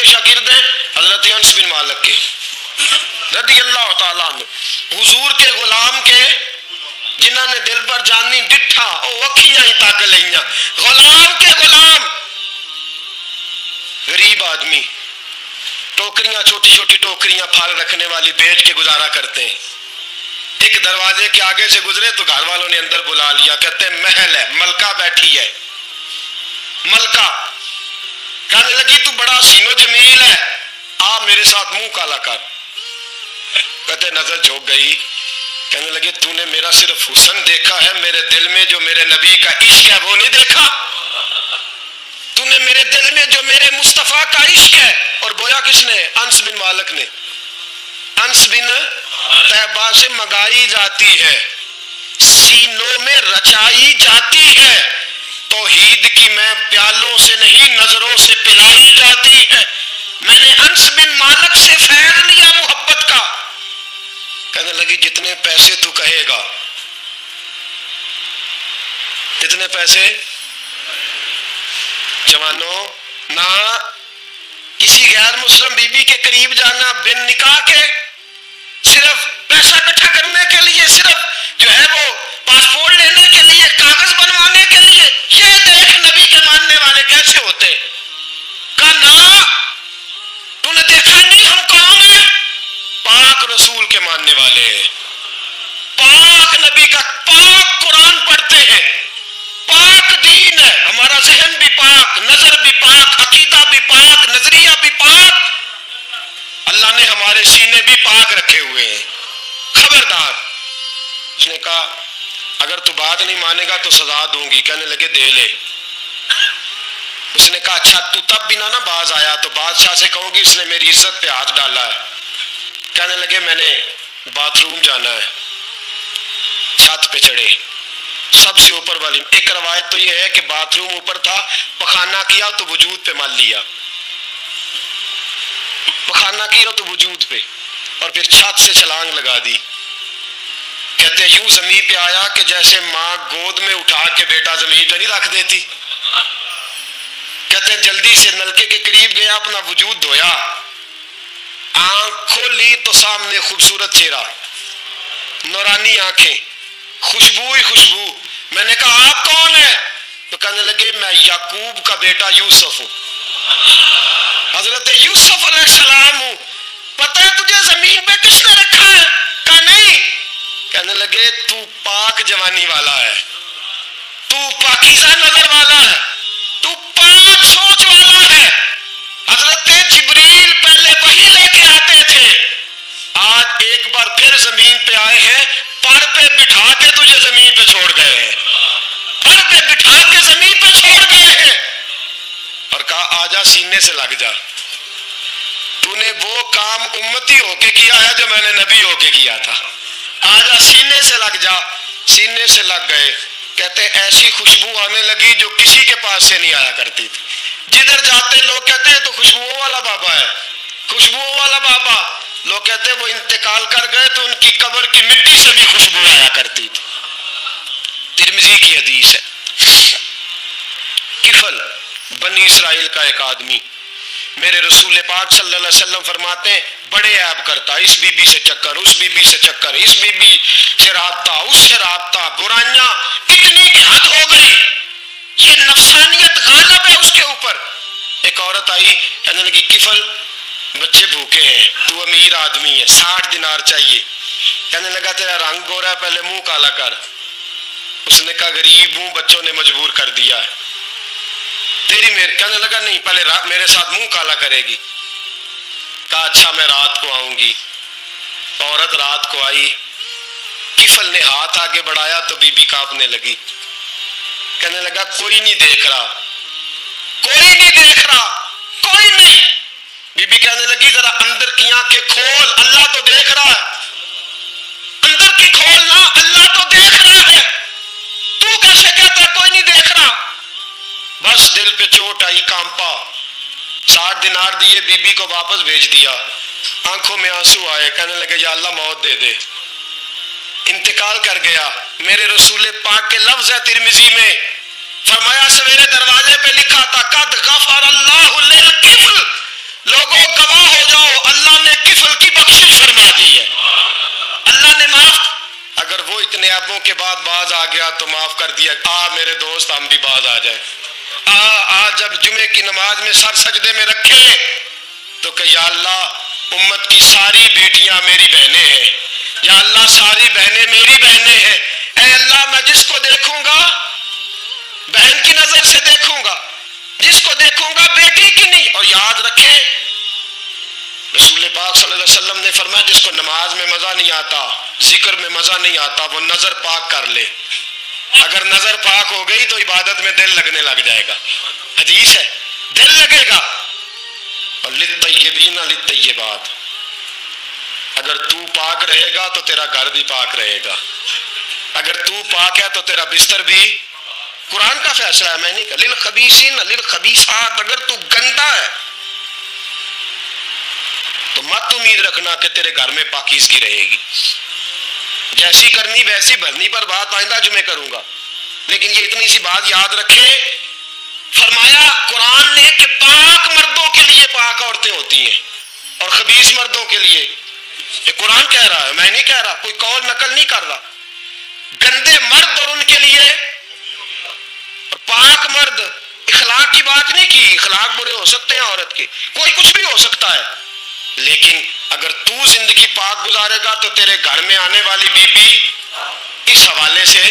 شاگرد ہیں حضرت انس بن مالک کے رضی اللہ تعالیٰ عنہ، حضور کے غلام کے جنہوں نے دل پر جانی ڈٹھا او اکھیاں ہی تک لیاں، غلام کے غلام، غریب آدمی، ٹوکریاں چھوٹی چھوٹی ٹوکریاں پھل رکھنے والی بیچ کے گزارا کرتے ہیں۔ ایک دروازے کے آگے سے گزرے تو گھر والوں نے اندر بلا لیا، کہتے ہیں محل ہے، ملکہ بیٹھی ہے، ملکہ کہنے لگی تو بڑا حسین و جمیل ہے، آ میرے ساتھ منہ کالا کر۔ کہتے نظر جھوک گئی، کہنے لگے تو نے میرا صرف حسن دیکھا ہے، میرے دل میں جو میرے نبی کا عشق ہے وہ نہیں دیکھا، تو نے میرے دل میں جو میرے مصطفیٰ کا عشق ہے۔ اور بویا کس نے؟ انس بن مالک نے۔ انس بن طیبہ سے منگائی جاتی ہے، سینوں میں رچائی جاتی ہے، توحید کی میں پیالوں سے نہیں نظروں سے پلائی جاتی ہے۔ میں نے انس بن مالک سے فیض لیا محبت کا۔ کہنے لگی جتنے پیسے تو کہے گا، کتنے پیسے؟ جوانوں، نہ کسی غیر مسلم بی بی کے قریب جانا بن نکاح کے، صرف پیسہ اکٹھا کرنے کے لیے، صرف جو ہے وہ پاسپورٹ لینے کے لیے، کاغذ بنوانے کے لیے۔ یہ دیکھ نبی کے ماننے والے کیسے ہوتے۔ کہا نا تو نے دیکھا نہیں ہم کون ہیں؟ پاک رسول کے ماننے والے ہیں، پاک نبی کا پاک قرآن پڑھتے ہیں، پاک دین ہے ہمارا، ذہن بھی پاک، نظر بھی پاک، عقیدہ بھی پاک، نظریہ بھی پاک، اللہ نے ہمارے سینے بھی پاک رکھے ہوئے ہیں۔ خبردار۔ اس نے کہا اگر تو بات نہیں مانے گا تو سزا دوں گی۔ کہنے لگے دے لے۔ اس نے کہا اچھا تو تب بھی نہ باز آیا تو بادشاہ سے کہوں گی اس نے میری عزت پہ ہاتھ ڈالا ہے۔ کہنے لگے میں نے باتھ روم جانا ہے۔ چھت پہ چڑھے، سب سے اوپر والی، ایک روایت تو یہ ہے کہ باتھ روم اوپر تھا، پخانہ کیا تو وجود پہ مل لیا، پخانہ کیا تو وجود پہ، اور پھر چھت سے چھلانگ لگا دی۔ کہتے ہیں یوں زمین پہ آیا کہ جیسے ماں گود میں اٹھا کے بیٹا زمین پہ نہیں رکھ دیتی۔ کہتے ہیں جلدی سے نلکے کے قریب گیا، اپنا وجود دھویا، آنکھ کھولی تو سامنے خوبصورت چہرہ، نورانی آنکھیں، خوشبو ہی خوشبو۔ میں نے کہا آپ کون ہیں؟ تو کہنے لگے میں یعقوب کا بیٹا یوسف ہوں، حضرت یوسف علیہ السلام ہوں۔ پتہ ہے تجھے زمین پہ کس نے رکھا ہے؟ کہا نہیں۔ کہنے لگے تو پاک جوانی والا ہے، تو پاکیزہ نظر والا ہے، تو پاک سوچ والا ہے۔ حضرت جبریل پہلے وحی لے کے آتے تھے، آج ایک بار پھر زمین پہ آئے ہیں، پر پہ بٹھا کے تجھے زمین پہ چھوڑ گئے ہیں، پر پہ بٹھا کے زمین پہ چھوڑ گئے ہیں، اور کہا آجا سینے سے لگ جا، تو نے وہ کام امتی ہو کے کیا ہے جو میں نے نبی ہو کے کیا تھا، آجا سینے سے لگ جا۔ سینے سے لگ گئے۔ کہتے ایسی خوشبو آنے لگی جو کسی کے پاس سے نہیں آیا کرتی تھی، جدھر جاتے لوگ کہتے ہیں تو خوشبو والا بابا ہے، خوشبو والا بابا، لوگ کہتے ہیں وہ انتقال کر گئے تو ان کی قبر کی مٹی سے بھی خوشبو آیا کرتی تھی۔ ترمذی کی حدیث ہے۔ کفل بنی اسرائیل کا ایک آدمی، میرے رسول پاک صلی اللہ علیہ وسلم فرماتے ہیں بڑے عیب کرتا، اس بی بی سے چکر، اس بی بی سے چکر، اس بی بی سے رابطہ، اس سے رابطہ، برائیاں اتنی کہ حد ہو گئی، یہ نفسانیت غالب ہے اس کے اوپر۔ ایک عورت آئی، کہنے لگی کفل بچے بھوکے ہیں، تو امیر آدمی ہے، 60 دینار چاہیے۔ کہنے لگا تیرا رنگ گورا ہے، پہلے منہ کالا کر۔ اس نے کہا غریب ہوں، بچوں نے مجبور کر دیا ہے، تیری میرے۔ کہنے لگا نہیں، پہلے میرے ساتھ منہ کالا کرے گی۔ کہا اچھا میں رات کو آؤں گی۔ عورت رات کو آئی، کفل نے ہاتھ آگے بڑھایا تو بی بی کانپنے لگی۔ کہنے لگا کوئی نہیں دیکھ رہا، کوئی نہیں دیکھ رہا، کوئی نہیں۔ بی بی کہنے لگی ذرا اندر کی آنکھیں کھول، اللہ تو دیکھ رہا ہے، اندر کی کھولنا، اللہ تو دیکھ رہا ہے، تو کیسے کہتا ہے کوئی نہیں دیکھ رہا؟ بس دل پہ چوٹ آئی، کانپا، 60 دینار دیے، بی بی کو واپس بھیج دیا۔ آنکھوں میں آنسو آئے، کہنے لگے یا اللہ موت دے دے، انتقال کر گیا۔ میرے رسول پاک کے لفظ ہے ترمذی میں، فرمایا سویرے دروازے پہ لکھا تھا قد غفر اللہ للکفل، لوگ ایبوں کے بعد باز آ گیا تو معاف کر دیا. میرے دوست ہم بھی باز آ جائیں. جب جمعے کی نماز میں سر سجدے میں رکھے تو کہ یا اللہ امت کی ساری بیٹیاں میری بہنیں ہیں, یا اللہ ساری بہنیں میری بہنیں ہیں. اے اللہ میں جس کو دیکھوں گا بہن کی نظر سے دیکھوں گا, جس کو دیکھوں گا بیٹی کی نہیں. اور یاد رکھیں رسول پاک صلی اللہ علیہ وسلم نے فرمایا جس کو نماز میں مزہ نہیں آتا, ذکر میں مزہ نہیں آتا, وہ نظر پاک کر لے. اگر نظر پاک ہو گئی تو عبادت میں دل لگنے لگ جائے گا. حدیث ہے دل لگے گا. اور للطیبین للطیبات, اگر تو پاک رہے گا تو تیرا گھر بھی پاک رہے گا. اگر تو پاک ہے تو تیرا بستر بھی. قرآن کا فیصلہ ہے, میں نہیں کہا. للخبیثین للخبیثات, اگر تو گندا ہے تو مت امید رکھنا کہ تیرے گھر میں پاکیزگی رہے گی. جیسی کرنی ویسی بھرنی پر بات آئندہ جمعے کروں گا, لیکن یہ اتنی سی بات یاد رکھے. فرمایا قرآن نے کہ پاک مردوں کے لیے پاک عورتیں ہوتی ہیں اور خبیث مردوں کے لیے. یہ قرآن کہہ رہا ہے, میں نہیں کہہ رہا, کوئی قول نقل نہیں کر رہا. گندے مرد اور ان کے لیے اور پاک مرد. اخلاق کی بات نہیں کی, اخلاق برے ہو سکتے ہیں عورت کے, کوئی کچھ بھی ہو سکتا ہے, لیکن اگر تو زندگی پاک گزارے گا تو تیرے گھر میں آنے والی بی بی اس حوالے سے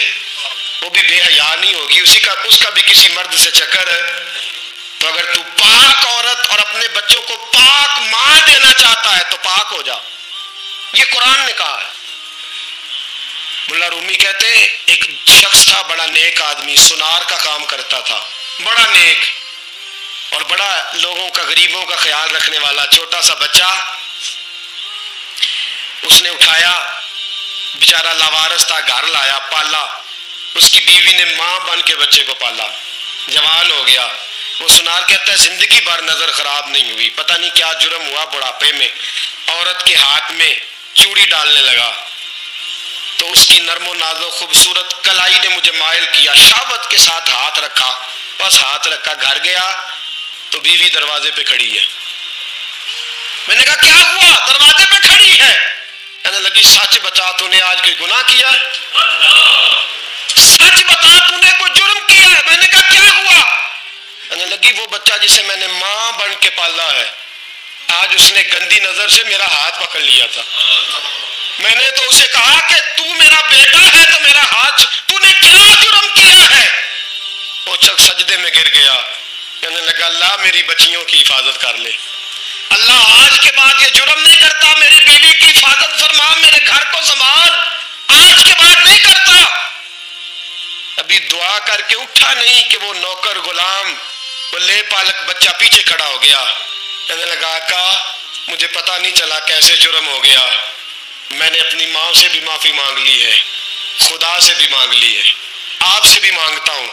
وہ بھی بے حیا نہیں ہوگی, اس کا بھی کسی مرد سے چکر ہے. تو اگر تو پاک عورت اور اپنے بچوں کو پاک ماں دینا چاہتا ہے تو پاک ہو جا. یہ قرآن نے کہا ہے. ملا رومی کہتے ہیں ایک شخص تھا بڑا نیک آدمی, سونار کا کام کرتا تھا, بڑا نیک اور بڑا لوگوں کا غریبوں کا خیال رکھنے والا. چھوٹا سا بچہ اس نے اٹھایا, بیچارہ لاوارث تھا, گھر لایا, پالا. اس کی بیوی نے ماں بن کے بچے کو پالا, جوان ہو گیا. وہ سونار کہتا ہے زندگی بھر نظر خراب نہیں ہوئی, پتہ نہیں کیا جرم ہوا, بڑھاپے میں عورت کے ہاتھ میں چوڑی ڈالنے لگا تو اس کی نرم و نازک خوبصورت کلائی نے مجھے مائل کیا. شہوت کے ساتھ ہاتھ رکھا, بس ہاتھ رکھا, گھر گیا تو بیوی دروازے پہ کھڑی ہے. میں نے کہا کیا ہوا؟ دروازے پہ کھڑی ہے. کہنے لگی سچ بتا, تو نے آج کوئی گناہ کیا ہے؟ سچ بتا, تو نے کوئی جرم کیا ہے؟ میں نے کہا کیا ہوا؟ کہنے لگی وہ بچہ جسے میں نے ماں بن کے پالا ہے, آج اس نے گندی نظر سے میرا ہاتھ پکڑ لیا تھا. میں نے تو اسے کہا کہ تو میرا بیٹا ہے تو میرا ہاتھ, تو نے کیا جرم کیا ہے؟ وہ سجدے میں گر گیا. کہنے لگا اللہ میری بچیوں کی حفاظت کر لے, اللہ آج کے بعد یہ جرم نہیں کرتا, میری بیوی کی حفاظت فرما, میرے گھر کو سنبھال, آج کے بعد نہیں کرتا. ابھی دعا کر کے اٹھا نہیں کہ وہ نوکر غلام وہ لے پالک بچہ پیچھے کھڑا ہو گیا. کہنے لگا آقا مجھے پتہ نہیں چلا کیسے جرم ہو گیا, میں نے اپنی ماں سے بھی معافی مانگ لی ہے, خدا سے بھی مانگ لی ہے, آپ سے بھی مانگتا ہوں.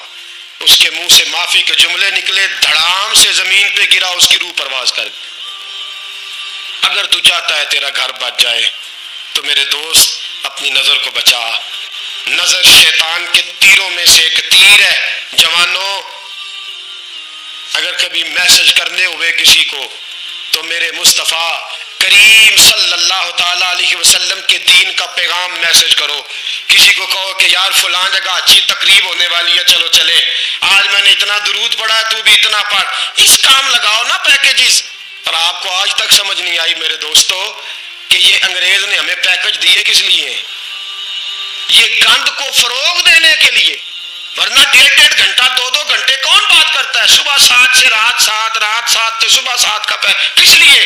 اس کے منہ سے معافی کے جملے نکلے, دھڑام سے زمین پہ گرا, اس کی روح پرواز کر. اگر تو چاہتا ہے تیرا گھر بچ جائے تو میرے دوست اپنی نظر کو بچا. نظر شیطان کے تیروں میں سے ایک تیر ہے. جوانوں اگر کبھی میسج کرنے ہوئے کسی کو تو میرے مصطفیٰ کریم صلی اللہ تعالیٰ علیہ وسلم کے دین کا پیغام میسج کرو. کسی کو کہو کہ یار فلاں جگہ اچھی تقریب ہونے والی ہے, چلو چلے, آج میں نے اتنا درود پڑھا ہے تو بھی اتنا پڑھ. اس کام لگاؤ نا پیکیجز. اور آپ کو آج تک سمجھ نہیں آئی میرے دوستو کہ یہ انگریز نے ہمیں پیکج دیے کس لیے ہیں؟ یہ گند کو فروغ دینے کے لیے. ورنہ 1.5 گھنٹہ 2 گھنٹے کون بات کرتا ہے؟ صبح 7 سے رات 7, رات 7 سے صبح 7 کا کس لیے؟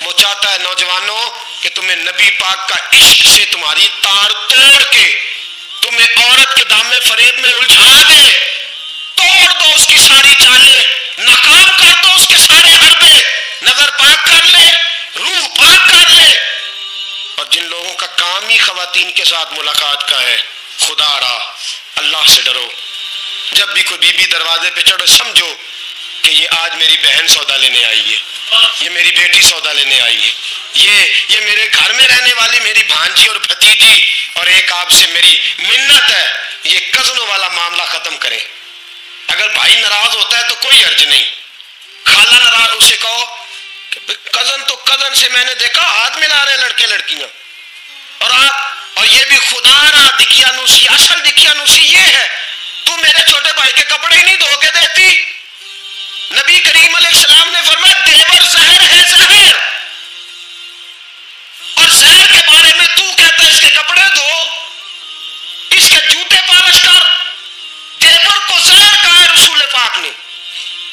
وہ چاہتا ہے نوجوانوں کہ تمہیں نبی پاک کا عشق سے تمہاری تار توڑ کے تمہیں عورت کے دامن فریب میں الجھا دے. توڑ دو اس کی ساری چالیں, ناکام کر دو اس کے سارے حربے, نظر پاک کر لے, روح پاک کر لے. اور جن لوگوں کا کام ہی خواتین کے ساتھ ملاقات کا ہے, خدا را اللہ سے ڈرو. جب بھی کوئی بی بی دروازے پہ چڑھو سمجھو کہ یہ آج میری بہن سودا لینے آئی ہے, یہ میری بیٹی سودا لینے آئی ہے, یہ میرے گھر میں رہنے والی میری بھانجی اور بھتیجی, اور ایک آپ سے میری منت ہے یہ کزنوں والا معاملہ ختم کریں. اگر بھائی ناراض ہوتا ہے تو کوئی حرج نہیں, خالہ ناراض, اسے کہو کزن تو کزن سے میں نے دیکھا ہاتھ ملا رہے لڑکے لڑکیاں, اور آپ اور یہ بھی خدا را دکیانوسی، اصل دکیانوسی یہ ہے تو میرے چھوٹے بھائی کے کپڑے ہی نہیں دھو کے دیتی. نبی کریم علیہ السلام نے فرمایا دیور زہر ہے، زہر. اور زہر کے بارے میں تو کہتا ہے اس کے کپڑے دھو، اس کے جوتے پالش کر. دیور کو زہر کہا ہے رسول پاک نے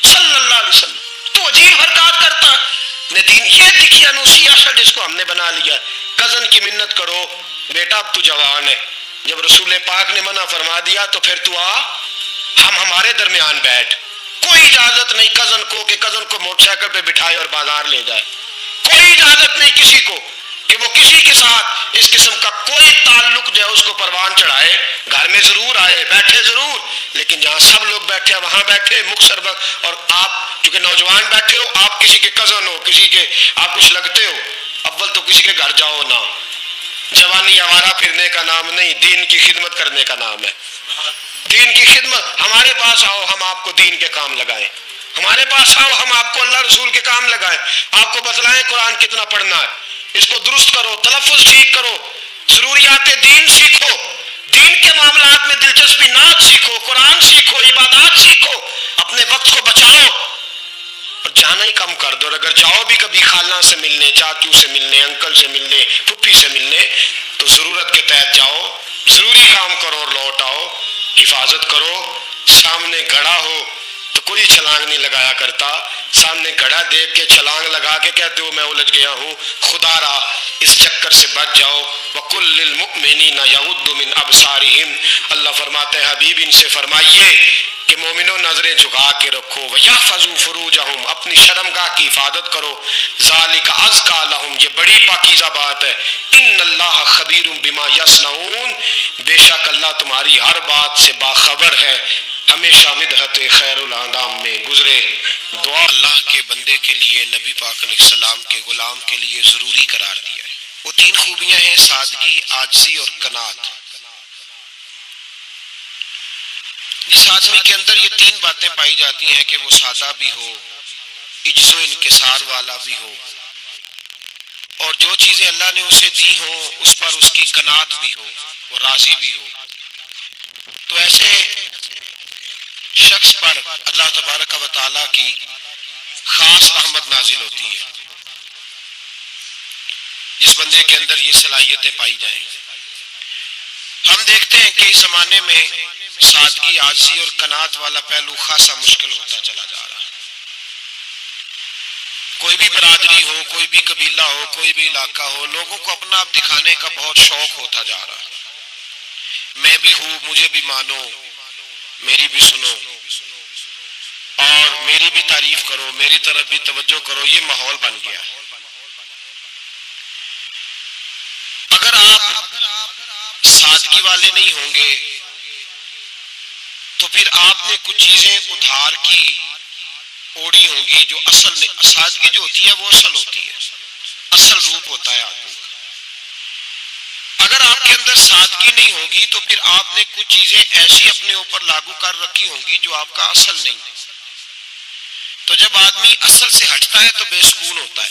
صلی اللہ علیہ وسلم. تو عجیب حرکات کرتا ہے دین. یہ دکیانوسی اصل جس کو ہم نے بنا لیا. کزن کی منت کرو، بیٹا اب تو جوان ہے. جب رسول پاک نے منع فرما دیا تو پھر تو آ، ہم ہمارے درمیان بیٹھ. کوئی اجازت نہیں کزن کو کہ کزن کو موٹر سائیکل پہ بٹھائے اور بازار لے جائے. کوئی اجازت نہیں کسی کو کہ وہ کسی کے ساتھ اس قسم کا کوئی تعلق جو ہے اس کو پروان چڑھائے. گھر میں ضرور آئے، بیٹھے ضرور، لیکن جہاں سب لوگ بیٹھے وہاں بیٹھے مختصر وقت. اور آپ چونکہ نوجوان بیٹھے ہو، آپ کسی کے کزن ہو، کسی کے آپ کچھ لگتے ہو، اول تو کسی کے گھر جاؤ نہ. جوانی آوارہ پھرنے کا نام نہیں، دین کی خدمت کرنے کا نام ہے. دین کی خدمت. ہمارے پاس آؤ، ہم آپ کو دین کے کام لگائیں. ہمارے پاس آؤ، ہم آپ کو اللہ رسول کے کام لگائیں. آپ کو بتلائیں قرآن کتنا پڑھنا ہے، اس کو درست کرو، تلفظ ٹھیک کرو، ضروریات دین سیکھو، دین کے معاملات میں دلچسپی، نعت سیکھو، قرآن سیکھو، عبادات سیکھو، اپنے وقت کو بچاؤ. اور جانا ہی کم کر دو. اور اگر جاؤ بھی کبھی خالہ سے ملنے، چاچو سے ملنے، انکل سے ملنے، پھپھی سے ملنے، تو ضرورت کے تحت جاؤ، ضروری کام کرو اور لوٹ آؤ. حفاظت کرو. سامنے گھڑا ہو تو کوئی چھلانگ نہیں لگایا کرتا. سامنے گھڑا دیکھ کے چھلانگ لگا کے کہتے ہو میں الجھ گیا ہوں. خدا را اس چکر سے بچ جاؤ. وَقُلْ لِلْمُؤْمِنِينَ يَغُضُّ مِنْ أَبْصَارِهِمْ. اللہ فرماتے ہیں حبیب ان سے فرمائیے کہ مومنوں نظریں جھکا کے رکھو. وَيَحْفَظُوا فُرُوجَهُمْ. اپنی شرمگاہ کی حفاظت کرو. ذَلِكَ أَزْكَىٰ لَهُمْ. یہ بڑی پاکیزہ بات ہے. إِنَّ اللَّهَ خَبِيرٌ بِمَا يَصْنَعُونَ. بے شک اللہ تمہاری ہر بات سے باخبر ہے. ہمیشہ مدحت خیر الانام میں گزرے. دعا اللہ کے بندے کے لیے نبی پاک علیہ السلام کے غلام کے لیے ضروری قرار دیا ہے. وہ تین خوبیاں ہیں: سادگی، عاجزی اور قناعت. جس آدمی کے اندر یہ تین باتیں پائی جاتی ہیں کہ وہ سادہ بھی ہو، عجز و انکسار والا بھی ہو، اور جو چیزیں اللہ نے اسے دی ہوں اس پر اس کی قناعت بھی ہو، وہ راضی بھی ہو، تو ایسے شخص پر اللہ تبارک و تعالیٰ کی خاص رحمت نازل ہوتی ہے. جس بندے کے اندر یہ صلاحیتیں پائی جائیں. ہم دیکھتے ہیں کہ اس زمانے میں سادگی، عاجزی اور قناعت والا پہلو خاصا مشکل ہوتا چلا جا رہا ہے. کوئی بھی برادری ہو، کوئی بھی قبیلہ ہو، کوئی بھی علاقہ ہو، لوگوں کو اپنا آپ دکھانے کا بہت شوق ہوتا جا رہا ہے. میں بھی ہوں، مجھے بھی مانو، میری بھی سنو، اور میری بھی تعریف کرو، میری طرف بھی توجہ کرو. یہ ماحول بن گیا. اگر آپ سادگی والے نہیں ہوں گے تو پھر آپ نے کچھ چیزیں ادھار کی اوڑی ہوں گی جو اصل نے. سادگی جو ہوتی ہے وہ اصل ہوتی ہے، اصل روپ ہوتا ہے آدمی. اگر آپ کے اندر سادگی نہیں ہوگی تو پھر آپ نے کچھ چیزیں ایسی اپنے اوپر لاگو کر رکھی ہوں گی جو آپ کا اصل نہیں. تو جب آدمی اصل سے ہٹتا ہے تو بے سکون ہوتا ہے.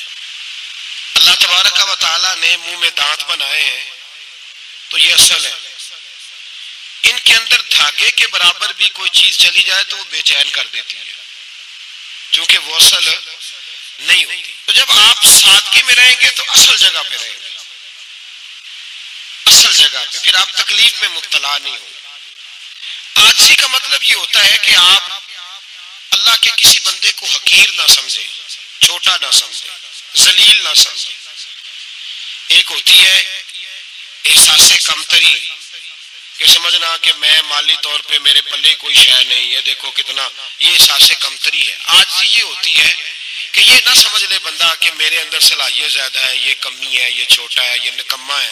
اللہ تبارک و تعالیٰ نے منہ میں دانت بنائے ہیں تو یہ اصل ہے. ان کے اندر دھاگے کے برابر بھی کوئی چیز چلی جائے تو وہ بے چین کر دیتی ہے کیونکہ وہ اصل نہیں ہوتی. تو جب آپ سادگی میں رہیں گے تو اصل جگہ پہ رہیں گے، اصل جگہ پہ، پھر آپ تکلیف میں مبتلا نہیں ہوں. عاجزی کا مطلب یہ ہوتا ہے کہ آپ اللہ کے کسی بندے کو حقیر نہ سمجھیں، چھوٹا نہ سمجھیں، ذلیل نہ سمجھیں. ایک ہوتی ہے احساس کمتری کہ سمجھنا کہ میں مالی طور پہ میرے پلے کوئی شے نہیں ہے، دیکھو کتنا، یہ احساس کمتری ہے. عاجزی یہ ہوتی ہے کہ یہ نہ سمجھ لے بندہ کہ میرے اندر صلاحیت زیادہ ہے، یہ کمی ہے، یہ چھوٹا ہے، یہ نکما ہے،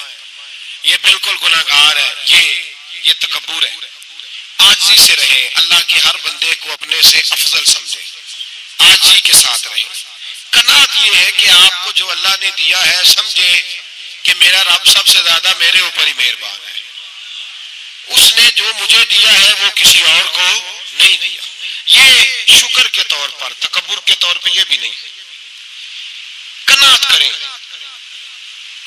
یہ بالکل گناہگار ہے، یہ تکبر ہے. عاجزی سے رہے، اللہ کے ہر بندے کو اپنے سے افضل سمجھے، عاجزی کے ساتھ رہے. قناعت یہ ہے کہ آپ کو جو اللہ نے دیا ہے سمجھے کہ میرا رب سب سے زیادہ میرے اوپر ہی مہربان ہے، اس نے جو مجھے دیا ہے وہ کسی اور کو نہیں دیا. یہ شکر کے طور پر، تکبر کے طور پہ یہ بھی نہیں. قناعت کریں.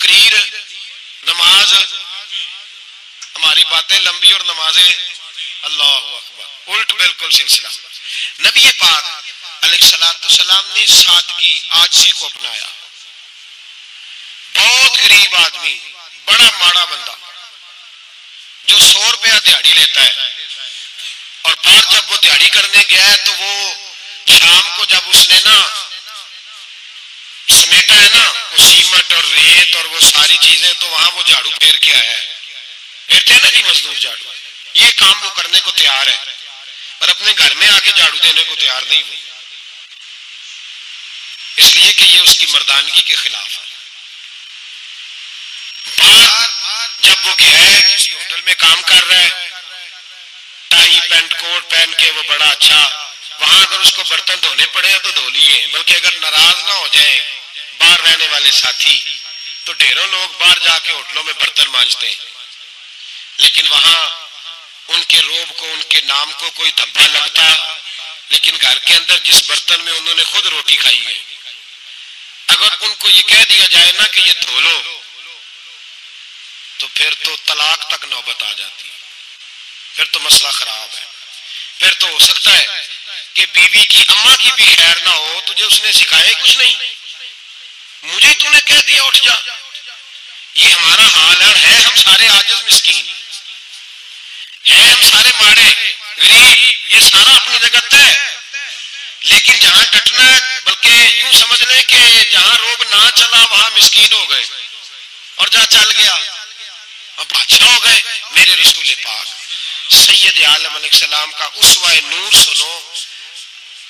تقریر، نماز، ہماری باتیں لمبی اور نمازیں اللہ اکبر الٹ بالکل سلسلہ۔ نبی پاک علیہ الصلوۃ والسلام نے سادگی، عاجزی کو اپنایا۔ بہت غریب آدمی، بڑا ماڑا بندہ جو 100 روپیہ دیہڑی لیتا ہے، اور باہر جب وہ دیہڑی کرنے گیا ہے تو وہ شام کو جب اس نے نا سمیٹا ہے نا وہ سیمنٹ اور ریت اور وہ ساری چیزیں، تو وہاں وہ جھاڑو پھیر کے آیا ہے۔ پھیرتے ہیں نا جی مزدور جھاڑو، یہ کام وہ کرنے کو تیار ہے، پر اپنے گھر میں آ کے جھاڑو دینے کو تیار نہیں ہوئی، اس لیے کہ یہ اس کی مردانگی کے خلاف ہے۔ باہر جب وہ گیا ہے کسی ہوٹل میں کام کر رہا ہے، ٹائی پینٹ کوٹ پہن کے وہ بڑا اچھا، وہاں اگر اس کو برتن دھونے پڑے تو دھو لیے، بلکہ اگر ناراض نہ ہو جائیں باہر رہنے والے ساتھی تو ڈھیروں لوگ باہر جا کے ہوٹلوں میں برتن مانجتے ہیں، لیکن وہاں ان کے روب کو، ان کے نام کو کوئی دھبا لگتا، لیکن گھر کے اندر جس برتن میں انہوں نے خود روٹی کھائی ہے، اگر ان کو یہ کہہ دیا جائے نا کہ یہ دھو لو تو پھر تو طلاق تک نوبت آ جاتی ہے، پھر تو مسئلہ خراب ہے۔ پھر تو ہو سکتا ہے کہ بیوی کی اماں کی بھی خیر نہ ہو، تجھے اس نے سکھایا کچھ نہیں، مجھے تو نے کہہ دیا اٹھ جا۔ یہ ہمارا حال ہے ہم سارے عاجز مسکین ہیں، ہم سارے ماڑے غریب، یہ سارا اپنی جگہ ہے، لیکن جہاں ڈٹنا ہے، بلکہ یوں سمجھ لیں کہ جہاں روب نہ چلا وہاں مسکین ہو گئے، اور جہاں چل گیا اب بادشاہ ہو گئے۔ میرے رسول پاک سید عالم علیہ السلام کا اسوہ نور سنو،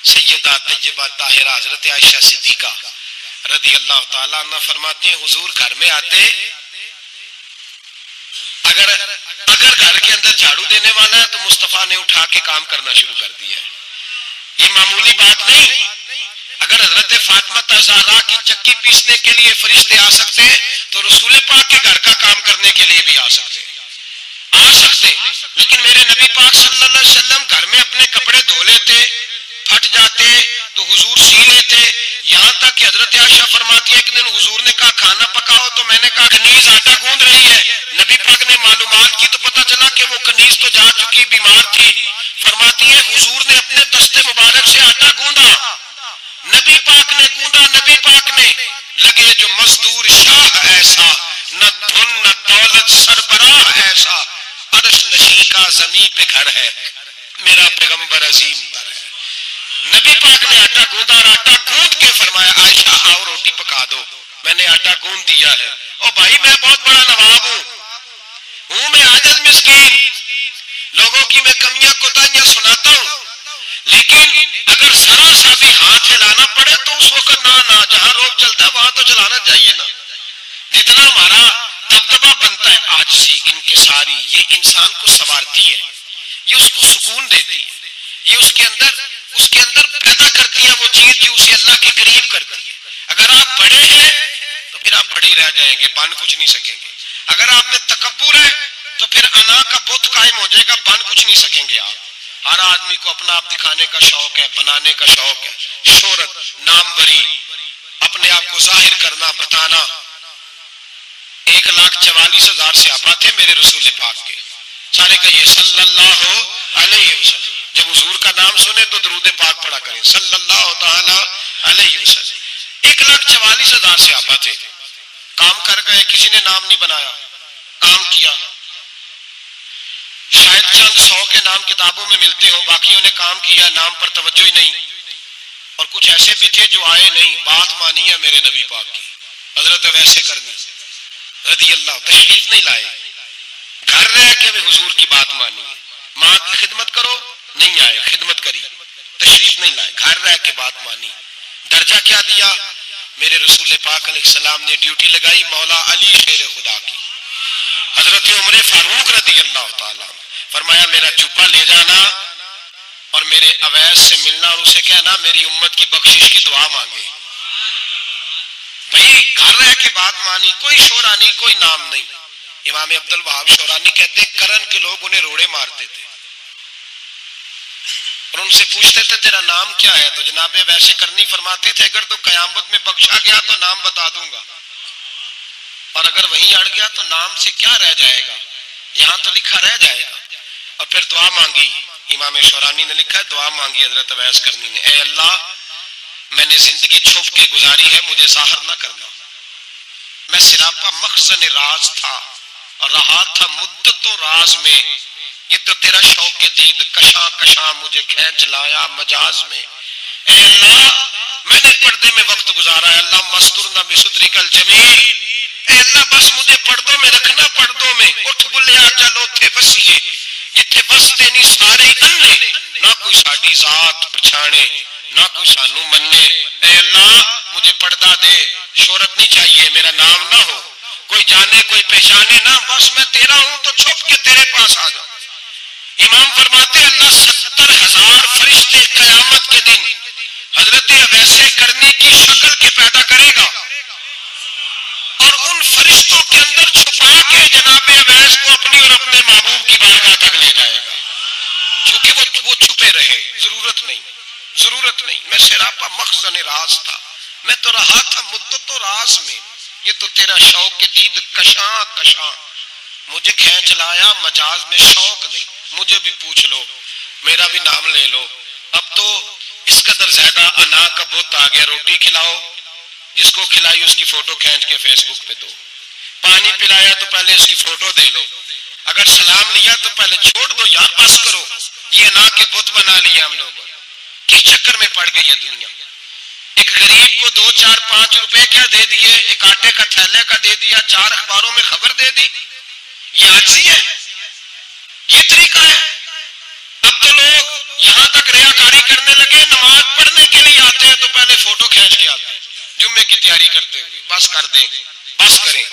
سیدہ طیبہ طاہرہ حضرت عائشہ صدیقہ رضی اللہ تعالیٰ عنہ فرماتے ہیں حضور گھر میں آتے، اگر گھر کے اندر جھاڑو دینے والا ہے تو مصطفیٰ نے اٹھا کے کام کرنا شروع کر دیا ہے۔ یہ معمولی بات نہیں، اگر حضرت فاطمہ زہرا کی چکی پیسنے کے لیے فرشتے آ سکتے ہیں تو رسول پاک کے گھر کا کام کرنے کے لیے بھی آ سکتے۔ لیکن میرے نبی پاک صلی اللہ علیہ وسلم گھر میں اپنے کپڑے دھو لیتے، پھٹ جاتے تو حضور سی لیتے، یہاں تک کہ حضرت عائشہ فرماتی ہے ایک دن حضور نے کہا کھانا پکاؤ، تو میں نے کہا کنیز آٹا گوندھ رہی ہے۔ نبی پاک نے معلومات کی تو پتہ چلا کہ وہ کنیز تو جا چکی، بیمار تھی۔ فرماتی ہے حضور نے اپنے دستے مبارک سے آٹا گوندا، نبی پاک نے گوندا، نبی پاک نے لگے جو مزدور شاہ ایسا، نہ دھن نہ دولت سربراہ ایسا، عرش نشین کا زمین پہ گھر ہے، میرا پیغمبر عظیم تر ہے۔ نبی پاک نے آٹا گوندا اور آٹا گوند کے فرمایا عائشہ آؤ روٹی پکا دو، میں نے آٹا گوند دیا ہے۔ او بھائی میں بہت بڑا نواب ہوں میں عاجز مسکین، لوگوں کی میں کمیاں کوتاہیاں سناتا ہوں، لیکن اگر ذرا سا بھی ہاتھ ہلانا پڑے تو اس وقت نہ جہاں روب چلتا ہے وہاں تو چلانا چاہیے نا۔ جتنا ہمارا دبدبا بنتا ہے عاجزی انکساری، یہ انسان کو سنوارتی ہے، یہ اس کو سکون دیتی ہے، یہ اس کے اندر پیدا کرتی ہے وہ چیز جو اسے اللہ کے قریب کرتی ہے۔ اگر آپ بڑے ہیں تو پھر آپ بڑے ہی رہ جائیں گے، بن کچھ نہیں سکیں گے۔ اگر آپ میں تکبر ہے تو پھر انا کا بت قائم ہو جائے گا، بن کچھ نہیں سکیں گے آپ۔ ہر آدمی کو اپنا آپ دکھانے کا شوق ہے، بنانے کا شوق ہے، شہرت، نام بری، اپنے آپ کو ظاہر کرنا، بتانا۔ 1,44,000 صحابہ تھے میرے رسول پاک کے، سارے کہیے صلی اللہ علیہ وسلم۔ جب حضور کا نام سنے تو درود پاک پڑھا کریں صلی اللہ تعالی علیہ وسلم۔ 1,44,000 صحابہ تھے، کام کر گئے، کسی نے نام نہیں بنایا، کام کیا، شاید چند 100 کے نام کتابوں میں ملتے ہوں، باقیوں نے کام کیا، نام پر توجہ ہی نہیں۔ اور کچھ ایسے بھی تھے جو آئے نہیں، بات مانی ہے میرے نبی پاک کی، حضرت ویسے کرنی رضی اللہ، تشریف نہیں لائے، گھر رہ کے بھی حضور کی بات مانی ہے۔ ماں کی خدمت کرو، نہیں آئے، خدمت کری، تشریف نہیں لائے، گھر رہ کے بات مانی۔ درجہ کیا دیا میرے رسول پاک علیہ السلام نے؟ ڈیوٹی لگائی مولا علی شیر خدا کی، حضرت عمر فاروق رضی اللہ تعالیٰ، فرمایا میرا جبہ لے جانا اور میرے اویس سے ملنا اور اسے کہنا میری امت کی بخشش کی دعا مانگے۔ بھائی گھر رہ کے بات مانی، کوئی شورا نہیں، کوئی نام نہیں۔ امام عبد الوہاب شورانی کہتے ہیں کرن کے لوگ انہیں روڑے مارتے تھے اور ان سے پوچھتے تھے تیرا نام کیا ہے، تو جناب ویسے کرنی فرماتے تھے اگر تو قیامت میں بخشا گیا تو نام بتا دوں گا، اور اگر وہیں اڑ گیا تو نام سے کیا رہ جائے گا، یہاں تو لکھا رہ جائے گا۔ اور پھر دعا مانگی، امام شورانی نے لکھا ہے دعا مانگی حضرت اویس کرنی نے، اے اللہ میں نے زندگی چھپ کے گزاری ہے، مجھے ظاہر نہ کرنا، میں سراپا مخزن راز تھا اور رہا تھا مدت و راز میں، یہ تو تیرا شوق دید کشاں کشاں مجھے کھینچ لایا مجاز میں۔ اے اللہ میں نے پردے میں وقت گزارا ہے، اللہ مسترنا بسترک الجمیل، اے اللہ بس مجھے پردوں میں رکھنا، پردوں میں اٹھ بلیا چلو تھے وسیے جتھے بستے نہیں سارے انے، نہ کوئی ساڈی ذات پچھانے نہ کوئی سانو مننے۔ اے اللہ مجھے پردہ دے، شہرت نہیں چاہیے، میرا نام نہ ہو، کوئی جانے کوئی پہچانے نہ، بس میں تیرا ہوں تو چھپ کے تیرے پاس آ جاؤں۔ امام فرماتے اللہ 70,000 فرشتے قیامت کے دن حضرت اویس کرنی کی شکل کے پیدا کرے گا، اور ان فرشتوں کے اندر چھپا کے جناب اویس کو اپنی اور اپنے محبوب کی بارگاہ تک لے جائے گا، چونکہ وہ چھپے رہے، ضرورت نہیں۔ میں سراپا مخزن راز تھا، میں تو رہا تھا مدت و راز میں، یہ تو تیرا شوق دید کشاں کشاں مجھے کھینچ لایا مجاز میں۔ شوق نہیں، مجھے بھی پوچھ لو، میرا بھی نام لے لو، اب تو اس قدر زیادہ انا کا بت آ گیا، روٹی کھلاؤ، جس کو کھلائی اس کی فوٹو کھینچ کے فیس بک پہ دو، پانی پلایا تو پہلے اس کی فوٹو دے لو، اگر سلام لیا تو پہلے چھوڑ دو یار، بس کرو، یہ انا کے بت بنا لیا ہم لوگوں، کس چکر میں پڑ گئی ہے دنیا۔ ایک غریب کو 2 4 5 روپے کیا دے دیے، ایک آٹے کا تھیلے کا دے دیا، 4 اخباروں میں خبر دے دی، یہ عاجزی ہے، یہ طریقہ ہے۔ اب تو لوگ یہاں تک ریاکاری کرنے لگے، نماز پڑھنے کے لیے آتے ہیں تو پہلے فوٹو کھینچ کے آتے ہیں جمعے کی تیاری کرتے ہوئے، بس کر دیں، بس کریں،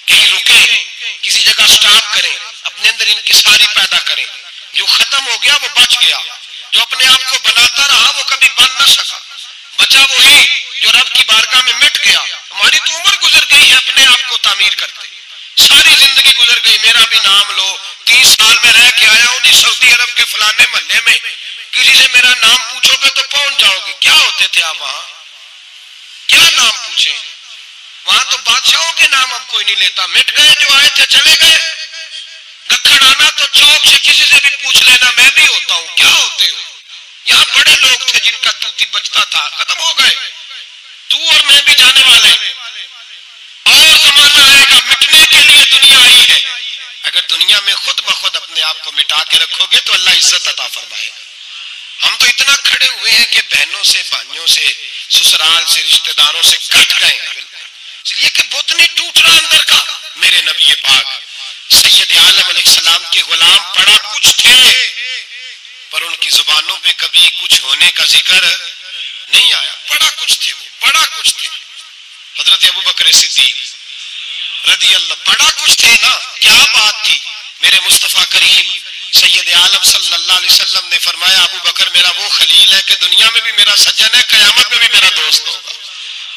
کہیں رکیں، کسی جگہ سٹاپ کریں، اپنے اندر انکساری پیدا کریں، جو ختم ہو گیا وہ بچ گیا، جو اپنے آپ کو بناتا رہا وہ کبھی بن نہ سکا، بچا وہی جو رب کی بارگاہ میں مٹ گیا۔ ہماری تو عمر گزر گئی ہے اپنے آپ کو تعمیر کرتے، ساری زندگی گزر گئی، میرا بھی نام لو، 30 سال میں رہ کے آیا ہوں نہیں سعودی عرب کے فلانے محلے میں، کسی سے میرا نام پوچھو گے تو پہنچ جاؤ گے، کیا ہوتے تھے آپ وہاں، کیا نام پوچھیں، وہاں تو بادشاہوں کے نام اب کوئی نہیں لیتا، مٹ گئے، جو آئے تھے چلے گئے، گکھڑ آنا تو چوک سے کسی سے بھی پوچھ لینا میں بھی ہوتا ہوں، کیا ہوتے ہو، یہاں بڑے لوگ تھے جن کا توتی بچتا تھا، ختم ہو گئے، تو اور میں بھی جانے والے، اور زمانہ آئے گا، مٹنے کے لیے دنیا آئی ہے، اگر دنیا میں خود بخود اپنے آپ کو مٹا کے رکھو گے تو اللہ عزت عطا فرمائے گا۔ ہم تو اتنا کھڑے ہوئے ہیں کہ بہنوں سے بھائیوں سے سسرال سے رشتہ داروں سے کٹ گئے ہیں، اس لیے کہ بت نہیں ٹوٹ رہا اندر کا۔ میرے نبی پاک سید عالم علیہ السلام کے غلام بڑا کچھ تھے، پر ان کی زبانوں پہ کبھی کچھ ہونے کا ذکر نہیں آیا، بڑا کچھ تھے، وہ بڑا کچھ تھے۔ حضرت ابوبکر صدیق رضی اللہ بڑا کچھ تھے نا، کیا بات تھی۔ میرے مصطفیٰ کریم سید عالم صلی اللہ علیہ وسلم نے فرمایا ابوبکر میرا وہ خلیل ہے کہ دنیا میں بھی میرا سجن ہے، قیامت میں بھی میرا دوست ہوگا،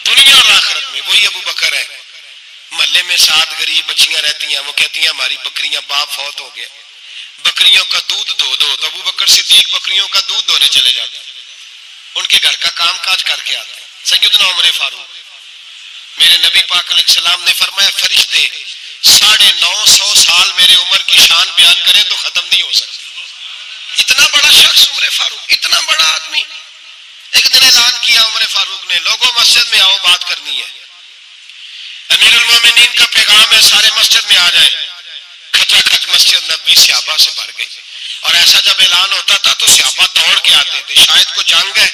دنیا اور آخرت میں وہی ابوبکر ہے۔ محلے میں 7 غریب بچیاں رہتی ہیں، وہ کہتی ہیں ہماری بکریاں باپ فوت ہو گیا، بکریوں کا دودھ دھو دو، تو ابوبکر صدیق بکریوں کا دودھ دھونے چلے جاتے ہیں، ان کے گھر کا کام کاج کر کے آتے ہیں۔ سیدنا عمر فاروق میرے نبی پاک علیہ السلام نے فرمایا فرشتے 950 سال میرے عمر کی شان بیان کریں تو ختم نہیں ہو سکتی۔ اتنا بڑا شخص عمر فاروق، اتنا بڑا آدمی۔ ایک دن اعلان کیا عمر فاروق نے، لوگوں مسجد میں آؤ بات کرنی ہے، امیر المومنین کا پیغام ہے، سارے مسجد میں آ جائیں۔ کھچا کھچ مسجد نبوی صحابہ سے بھر گئی، اور ایسا جب اعلان ہوتا تھا تو صحابہ دوڑ کے آتے تھے، شاید کو جنگ ہے،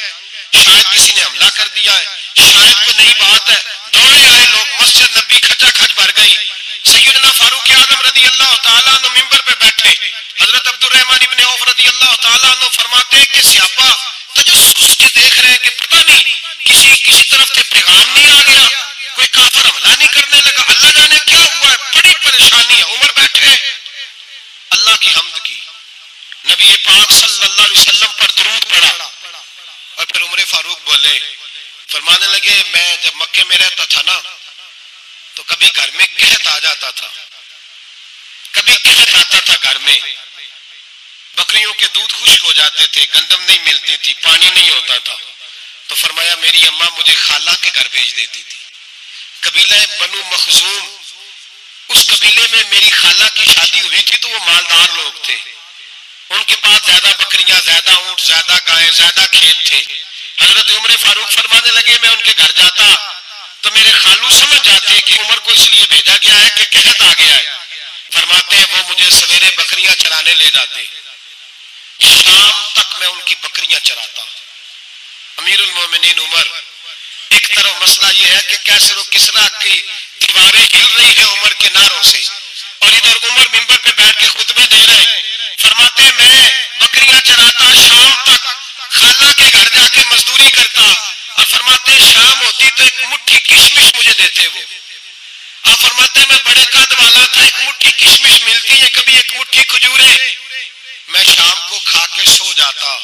شاید کسی نے حملہ کر دیا ہے، شاید کوئی نئی بات ہے، دوڑے آئے لوگ، مسجد نبی کھچا کھچ بھر گئی۔ سیدنا فاروق اعظم رضی اللہ تعالیٰ عنہ ممبر پہ بیٹھے، حضرت عبد الرحمن ابن عوف رضی اللہ تعالیٰ عنہ فرماتے ہیں کہ صحابہ تجسس کے دیکھ رہے ہیں کہ پتہ نہیں کسی طرف سے پیغام نہیں آ گیا، کوئی کافر حملہ نہیں کرنے لگا، اللہ جانے کیا ہوا ہے، بڑی پریشانی ہے۔ عمر بیٹھے، اللہ کی حمد کی، نبی پاک صلی اللہ علیہ وسلم پر درود پڑھا، اور پھر عمر فاروق بولے، فرمانے لگے میں جب مکے میں رہتا تھا نا تو کبھی گھر میں قحط آ جاتا تھا، کبھی قحط آتا تھا گھر میں، بکریوں کے دودھ خشک ہو جاتے تھے، گندم نہیں ملتی تھی، پانی نہیں ہوتا تھا، تو فرمایا میری اماں مجھے خالہ کے گھر بھیج دیتی تھی۔ قبیلہ بنو مخزوم اس قبیلے میں میری خالہ کی شادی ہوئی تھی تو وہ مالدار لوگ تھے، ان کے پاس زیادہ بکریاں، زیادہ اونٹ، زیادہ گائے، زیادہ کھیت تھے۔ حضرت عمر فاروق فرمانے لگے میں ان کے گھر جاتا تو میرے خالو سمجھ جاتے کہ عمر کو اس لیے بھیجا گیا ہے کہ قحط آ گیا ہے، فرماتے ہیں وہ مجھے سویرے بکریاں چرانے لے جاتے، شام تک میں ان کی بکریاں چراتا۔ امیر المومنین عمر، ایک طرف مسئلہ یہ ہے کہ کیسر و کسرا کی دیواریں ہل رہی ہیں عمر کے نعروں سے، اور ادھر عمر منبر پہ بیٹھ کے خطبے دے رہے ہیں، فرماتے ہیں میں بکریاں چراتا، شام تک خالہ کے گھر جا کے مزدوری کرتا، اور فرماتے ہیں شام ہوتی تو ایک مٹھی کشمش مجھے دیتے وہ۔ آپ فرماتے ہیں میں بڑے قد والا تھا، ایک مٹھی کشمش ملتی ہے، کبھی ایک مٹھی کھجورے، میں شام کو کھا کے سو جاتا۔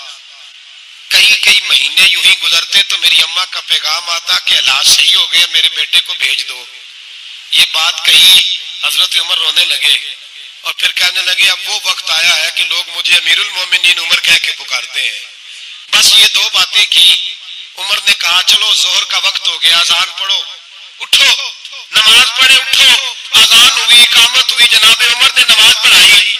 کئی مہینے یوں ہی گزرتے تو میری اماں کا پیغام آتا کہ علاج صحیح ہو گیا، میرے بیٹے کو بھیج دو۔ یہ بات کہی، حضرت عمر رونے لگے اور پھر کہنے لگے اب وہ وقت آیا ہے کہ لوگ مجھے امیر المومنین عمر کہہ کے پکارتے ہیں۔ بس یہ دو باتیں کی، عمر نے کہا چلو ظہر کا وقت ہو گیا، اذان پڑھو، اٹھو نماز پڑھے، اٹھو، اذان ہوئی، اقامت ہوئی، جناب عمر نے نماز پڑھائی،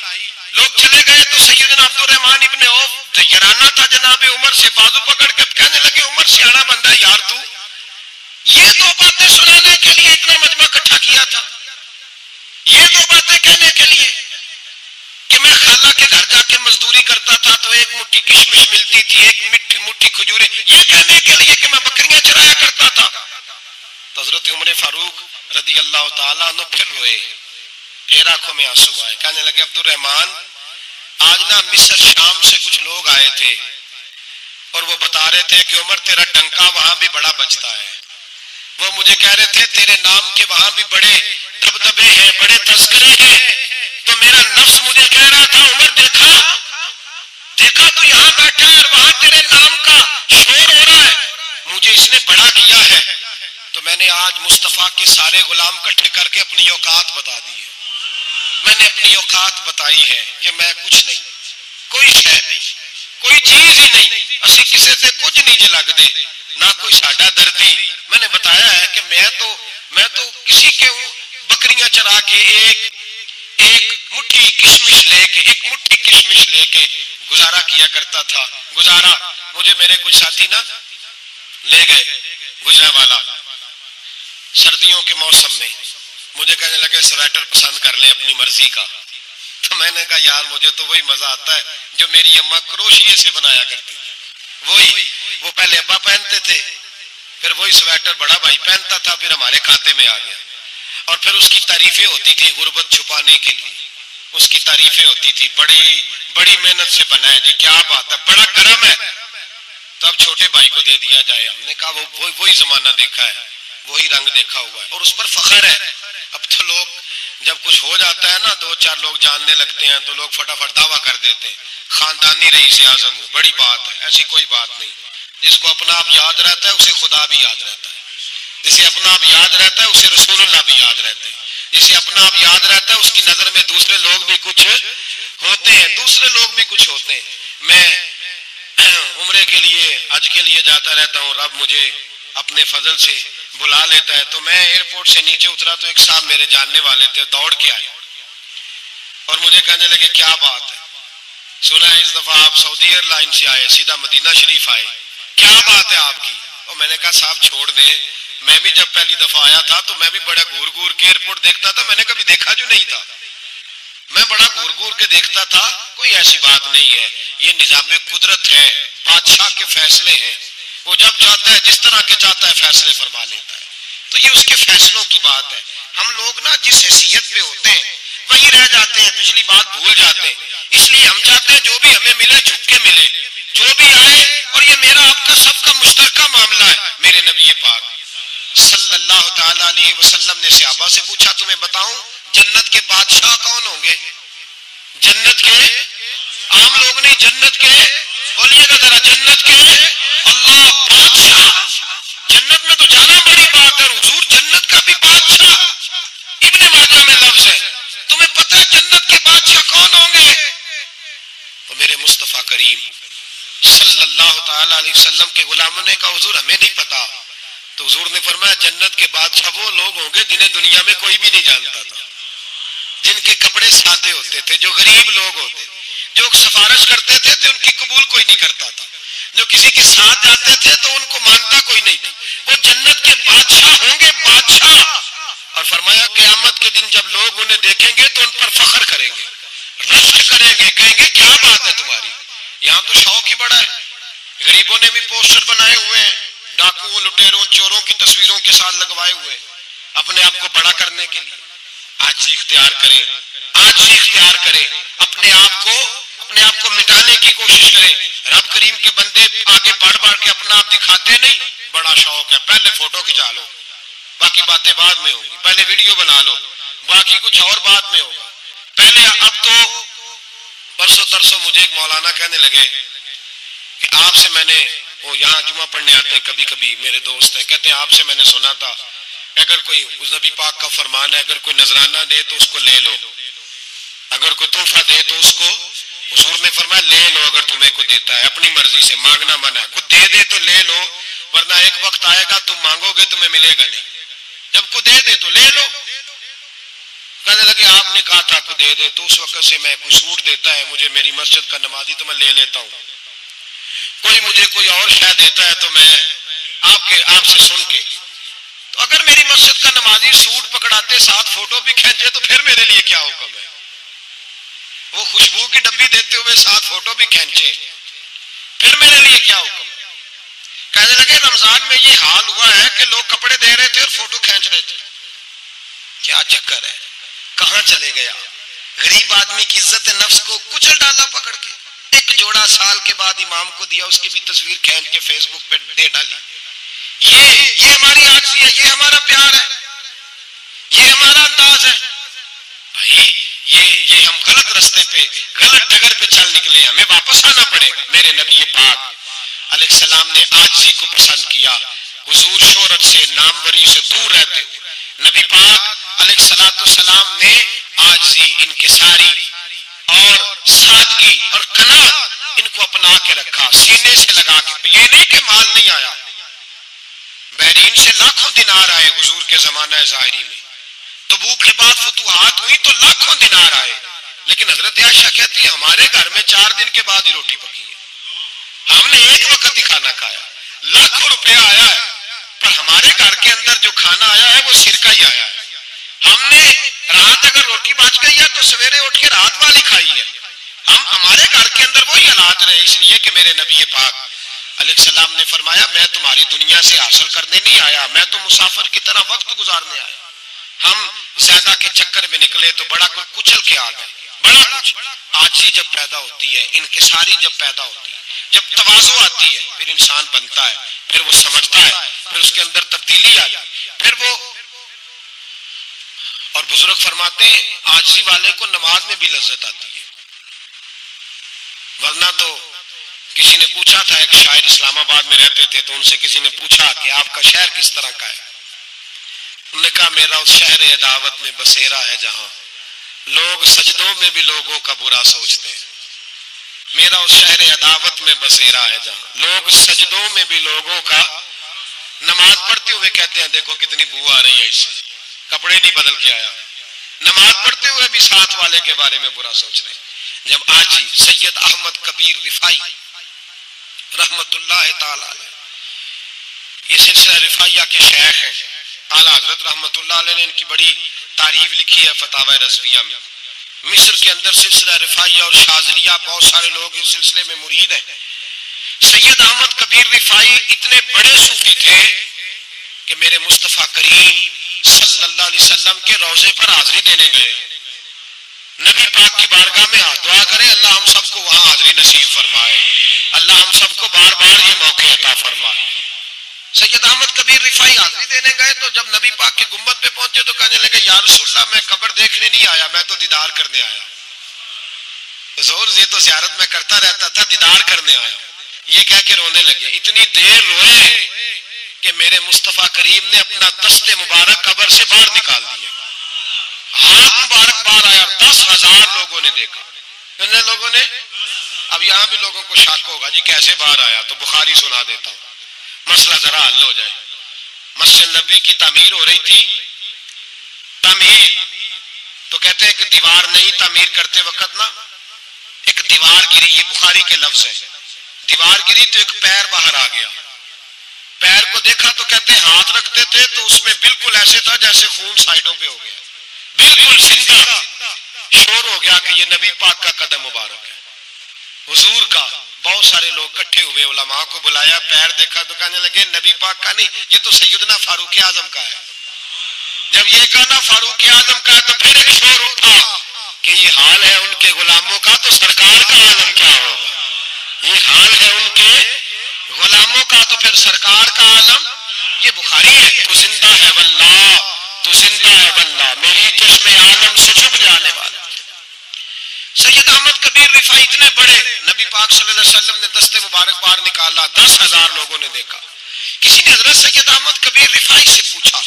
لوگ چلے گئے تو سیدنا عبد الرحمن ابن عوف یارانہ تھا جناب عمر سے، بازو پکڑ کے کہنے لگے عمر سیاڑا بندہ یار تو یہ دو باتیں سنانے کے لیے اتنا مجمع اکٹھا کیا تھا، یہ دو باتیں کہنے کے لیے کہ میں خالہ کے گھر جا کے مزدوری کرتا تھا تو ایک مٹھی کشمش ملتی تھی، ایک مٹھی کھجورے، یہ کہنے کے لیے کہ میں بکریاں چرایا کرتا تھا۔ تو حضرت عمر فاروق رضی اللہ تعالیٰ عنہ پھر روئے، پھر آنکھوں میں آنسو آئے، کہنے لگے عبد الرحمن آج نا مصر شام سے کچھ لوگ آئے تھے اور وہ بتا رہے تھے کہ عمر تیرا ڈنکا وہاں بھی بڑا بجتا ہے، وہ مجھے کہہ رہے تھے تیرے نام کے وہاں بھی بڑے دبدبے ہیں، بڑے تذکرے ہیں، تو میرا نفس مجھے کہہ رہا تھا عمر دیکھا تو یہاں بیٹھا ہے اور وہاں تیرے نام کا شور ہو رہا ہے، مجھے اس نے بڑا کیا ہے۔ تو میں نے آج مصطفیٰ کے سارے غلام اکٹھے کر کے اپنی اوقات بتا دی ہے، میں نے اپنی اوقات بتائی ہے کہ میں کچھ نہیں، کوئی شے نہیں، کوئی چیز ہی نہیں، اسی کسی سے کچھ نہیں جے لگ دے، نہ کوئی ساڈا دردی۔ میں نے بتایا ہے کہ میں تو کسی کے بکریاں چرا کے ایک مٹھی کشمش لے کے گزارا کیا کرتا تھا۔ گزارا مجھے میرے کچھ ساتھی نا لے گئے گجرانوالہ سردیوں کے موسم میں، مجھے کہنے لگے سویٹر پسند کر لیں اپنی مرضی کا، تو میں نے کہا یار مجھے تو وہی مزہ آتا ہے جو میری اماں کروشیے سے بنایا کرتی تھی، وہ پہلے ابا پہنتے تھے، پھر وہی سویٹر بڑا بھائی پہنتا تھا، پھر ہمارے کھاتے میں آ گیا، اور پھر اس کی تعریفیں ہوتی تھی غربت چھپانے کے لیے، اس کی تعریفیں ہوتی تھی بڑی محنت سے بنا ہے جی، کیا بات ہے، بڑا گرم ہے، تو اب چھوٹے بھائی کو دے دیا جائے۔ ہم نے کہا وہی زمانہ دیکھا ہے، وہی رنگ دیکھا ہوا ہے، اور اس پر فخر ہے۔ اب تو لوگ جب کچھ ہو جاتا ہے نا، دو چار لوگ جاننے لگتے ہیں تو لوگ فٹافٹ دعویٰ کر دیتے ہیں خاندانی رئیس اعظم ہوں، بڑی بات ہے، ایسی کوئی بات نہیں۔ جس کو اپنا آپ یاد رہتا ہے اسے خدا بھی یاد رہتا ہے، جسے اپنا آپ یاد رہتا ہے اسے رسول اللہ بھی یاد رہتے ہیں، جسے اپنا آپ یاد رہتا ہے اس کی نظر میں دوسرے لوگ بھی کچھ ہوتے ہیں، میں عمرے کے لیے حج کے لیے جاتا رہتا ہوں، رب مجھے اپنے فضل سے بلا لیتا ہے، تو میں ایئرپورٹ سے نیچے اترا تو ایک صاحب میرے جاننے والے تھے، دوڑ کے آئے اور مجھے کہنے لگے کیا بات ہے، سنا ہے اس دفعہ آپ سعودی ایئر لائن سے آئے، سیدھا مدینہ شریف آئے، کیا بات ہے آپ کی؟ اور میں نے کہا صاحب چھوڑ دیں، میں بھی جب پہلی دفعہ آیا تھا تو میں بھی بڑا گور کے ایئرپورٹ دیکھتا تھا، میں نے کبھی دیکھا جو نہیں تھا، میں بڑا گور کے دیکھتا تھا، کوئی ایسی بات نہیں ہے، یہ نظام قدرت ہے، بادشاہ کے فیصلے ہیں، وہ جب چاہتا ہے جس طرح کے چاہتا ہے فیصلے فرما لیتا ہے، تو یہ اس کے فیصلوں کی بات ہے۔ ہم لوگ نا جس حیثیت پہ ہوتے ہیں وہی رہ جاتے ہیں، پچھلی بات بھول جاتے ہیں، اس لیے ہم چاہتے ہیں جو بھی ہمیں ملے جھک کے ملے، جو بھی آئے، اور یہ میرا آپ کا سب کا مشترکہ معاملہ ہے۔ میرے نبی پاک صلی اللہ تعالی علیہ وسلم نے صحابہ سے پوچھا تمہیں بتاؤں جنت کے بادشاہ کون ہوں گے؟ جنت کے عام لوگ نہیں، جنت کے بولیے گا ذرا، جنت کے اللہ بادشاہ، جنت میں تو جانا بڑی بات ہے، حضور جنت کا بھی بادشاہ، ابن ماجہ میں لفظ ہے، تمہیں پتہ ہے جنت کے بادشاہ کون ہوں گے؟ تو میرے مصطفیٰ کریم صلی اللہ تعالی علیہ وسلم کے غلاموں نے کہا حضور ہمیں نہیں پتا، تو حضور نے فرمایا جنت کے بادشاہ وہ لوگ ہوں گے جنہیں دنیا میں کوئی بھی نہیں جانتا تھا۔ جن کے کپڑے سادے ہوتے تھے، جو غریب لوگ ہوتے، جو سفارش کرتے تھے تو ان کی قبول کوئی نہیں کرتا تھا، جو کسی کے ساتھ جاتے تھے تو ان کو مانتا کوئی نہیں تھا، وہ جنت کے بادشاہ ہوں گے، بادشاہ. اور فرمایا قیامت کے دن جب لوگ انہیں دیکھیں گے تو ان پر فخر کریں گے، رشک کریں گے، کہیں گے کیا بات ہے تمہاری. یہاں تو شوق ہی بڑا ہے. غریبوں نے بھی پوسٹر بنائے ہوئے ہیں، ڈاکوؤں، لٹیروں، چوروں کی تصویروں کے ساتھ لگوائے ہوئے ہیں اپنے آپ کو بڑا کرنے کے لیے. آجزی اختیار کریں، آجزی اختیار کریں، اپنے آپ کو مٹانے کی کوشش کریں. رب کریم کے بندے آگے بڑھ کے اپنا آپ دکھاتے نہیں. بڑا شوق ہے، پہلے فوٹو کھچا لو، باقی باتیں بعد میں ہوں گی. پہلے ویڈیو بنا لو، باقی کچھ اور بعد میں ہوگا. پہلے اب تو پرسوں ترسوں مجھے ایک مولانا کہنے لگے کہ آپ سے میں نے، وہ یہاں جمعہ پڑھنے آتے ہیں کبھی کبھی، میرے دوست ہیں، کہتے ہیں آپ سے میں نے سنا تھا اگر کوئی نبی پاک کا فرمان ہے، اگر کوئی نذرانہ دے تو اس کو لے لو، اگر کوئی تحفہ دے تو اس کو، حضور نے فرمایا لے لو، اگر تمہیں کو دیتا ہے اپنی مرضی سے، مانگنا منع ہے، کوئی دے دے تو لے لو، ورنہ ایک وقت آئے گا تم مانگو گے تمہیں ملے گا نہیں. جب کو دے دے تو لے لو. کہنے لگے آپ نے کہا تھا کو دے دے، تو اس وقت سے میں کوئی سوٹ دیتا ہے مجھے میری مسجد کا نمازی تو میں لے لیتا ہوں، کوئی مجھے کوئی اور شے دیتا ہے تو میں آپ سے سن کے، تو اگر میری مسجد کا نمازی سوٹ پکڑاتے ساتھ فوٹو بھی کھینچے تو پھر میرے لیے کیا حکم ہے. وہ خوشبو کی ڈبی دیتے ہوئے ساتھ فوٹو بھی کھینچے، پھر میرے لیے کیا حکم ہے. کہنے لگے رمضان میں یہ حال ہوا ہے کہ لوگ کپڑے دے رہے تھے اور فوٹو کھینچ رہے تھے. کیا چکر ہے، کہاں چلے گیا. غریب آدمی کی عزت نفس کو کچل ڈالا پکڑ کے. ایک جوڑا سال کے بعد امام کو دیا، اس کی بھی تصویر کھینچ کے فیس بک پہ دے ڈالی. یہ ہماری عاجزی ہے، یہ ہمارا پیار ہے، یہ ہمارا انداز ہے. بھائی یہ ہم غلط رستے پہ، غلط ڈگر پہ چل نکلے، ہمیں واپس آنا پڑے گا. میرے نبی پاک علیہ السلام نے عاجزی کو پسند کیا. حضور شہرت سے، ناموری سے دور رہتے. نبی پاک علیہ السلام نے عاجزی، انکساری اور سادگی اور قناعت ان کو اپنا کے رکھا، سینے سے لگا کے. یہ نہیں کہ مال نہیں آیا، بحرین سے لاکھوں دینار آئے حضور کے زمانہ ظاہری میں. تبوک کے بعد فتوحات ہوئی تو لاکھوں دینار آئے، لیکن حضرت عائشہ کہتی ہے ہمارے گھر میں 4 دن کے بعد ہی روٹی پکی ہے، ہم نے ایک وقت ہی کھانا کھایا. لاکھوں روپیہ آیا ہے پر ہمارے گھر کے اندر جو کھانا آیا ہے وہ سرکہ ہی آیا ہے. ہم نے رات اگر روٹی بچ گئی ہے تو سویرے اٹھ کے رات والی کھائی ہے. ہمارے گھر کے اندر وہی حالات رہے، اس لیے کہ میرے نبی پاک علیہ السلام نے فرمایا میں تمہاری دنیا سے حاصل کرنے نہیں آیا، میں تو مسافر کی طرح وقت گزارنے آیا. ہم زیادہ کے چکر میں نکلے تو بڑا کچھ کچل کے آ گئے. بڑا کچھ عاجزی جب پیدا ہوتی ہے، انکساری جب پیدا ہوتی ہے، جب تواضع آتی ہے، پھر انسان بنتا ہے، پھر وہ سمجھتا ہے، پھر اس کے اندر تبدیلی آتی ہے، پھر وہ. اور بزرگ فرماتے ہیں عاجزی والے کو نماز میں بھی لذت آتی ہے. ورنہ تو کسی نے پوچھا تھا، ایک شاعر اسلام آباد میں رہتے تھے، تو ان سے کسی نے پوچھا کہ آپ کا شہر کس طرح کا ہے. انہوں نے کہا میرا اس شہر عداوت میں بسیرا ہے جہاں لوگ سجدوں میں بھی لوگوں کا برا سوچتے ہیں. میرا اس شہر عداوت میں بسیرا ہے جہاں لوگ سجدوں میں بھی لوگوں کا، نماز پڑھتے ہوئے کہتے ہیں دیکھو کتنی بو آ رہی ہے اس سے، کپڑے نہیں بدل کے آیا. نماز پڑھتے ہوئے بھی ساتھ والے کے بارے میں برا سوچ رہے ہیں. جب آجی سید احمد کبیر رفائی رحمت اللہ تعالی علیہ، یہ سلسلہ رفائیہ کے شیخ ہیں، اعلیٰ حضرت رحمت اللہ علیہ نے ان کی بڑی تعریف لکھی ہے فتاوی رضویہ میں. مصر کے اندر سلسلہ رفائیہ اور شاذلیہ بہت سارے لوگ اس سلسلے میں مرید ہیں. سید احمد کبیر رفائی اتنے بڑے صوفی تھے کہ میرے مصطفیٰ کریم صلی اللہ علیہ وسلم کے روضے پر حاضری دینے گئے. نبی پاک کی بارگاہ میں دعا کریں اللہ ہم سب کو وہاں حاضری نصیب فرمائے، اللہ ہم سب کو بار بار یہ موقع عطا فرمائے. سید احمد کبیر رفائی حاضری دینے گئے تو جب نبی پاک کے گنبد پہ پہنچے تو کہنے لگے یا رسول اللہ میں قبر دیکھنے نہیں آیا، میں تو دیدار کرنے آیا. حضور یہ تو زیارت میں کرتا رہتا تھا، دیدار کرنے آیا. یہ کہہ کے رونے لگے. اتنی دیر روئے کہ میرے مصطفیٰ کریم نے اپنا دست مبارک قبر سے باہر نکال دیا. ہاتھ مبارک باہر آیا اور 10,000 لوگوں نے دیکھا. کتنے لوگوں نے؟ اب یہاں بھی لوگوں کو شک ہوگا جی کیسے باہر آیا، تو بخاری سنا دیتا ہوں مسئلہ ذرا حل ہو جائے. مسجد نبی کی تعمیر ہو رہی تھی، تعمیر تو کہتے ہیں ایک دیوار نہیں تعمیر کرتے وقت نا ایک دیوار گری، یہ بخاری کے لفظ ہے، دیوار گری تو ایک پیر باہر آ گیا، پیر کو دیکھا تو کہتے ہیں ہاتھ رکھتے تھے تو اس میں بالکل ایسے تھا جیسے خون سائڈوں پہ ہو گیا، بالکل زندہ، شور ہو گیا کہ یہ نبی پاک کا قدم مبارک ہے، حضور کا۔ بہت سارے لوگ کٹھے ہوئے، علماء کو بلایا، پیر دیکھا تو کہنے لگے نبی پاک کا نہیں، یہ تو سیدنا فاروق اعظم کا ہے۔ جب یہ کہنا فاروق اعظم کا ہے تو پھر ایک شور اٹھا کہ یہ حال ہے ان کے غلاموں کا تو سرکار کا عالم کیا ہوگا، یہ حال ہے ان کے غلاموں کا تو پھر سرکار کا عالم۔ یہ بخاری ہے، تو زندہ ہے واللہ، تو زندہ ہے واللہ، میری چشم عالم سے چھپ جانے والا۔ سید احمد کبیر رفاعی اتنے بڑے، نبی پاک صلی اللہ علیہ وسلم نے دست مبارک بار نکالا، 10,000 لوگوں نے دیکھا۔ کسی نے حضرت سید احمد کبیر رفاعی سے پوچھا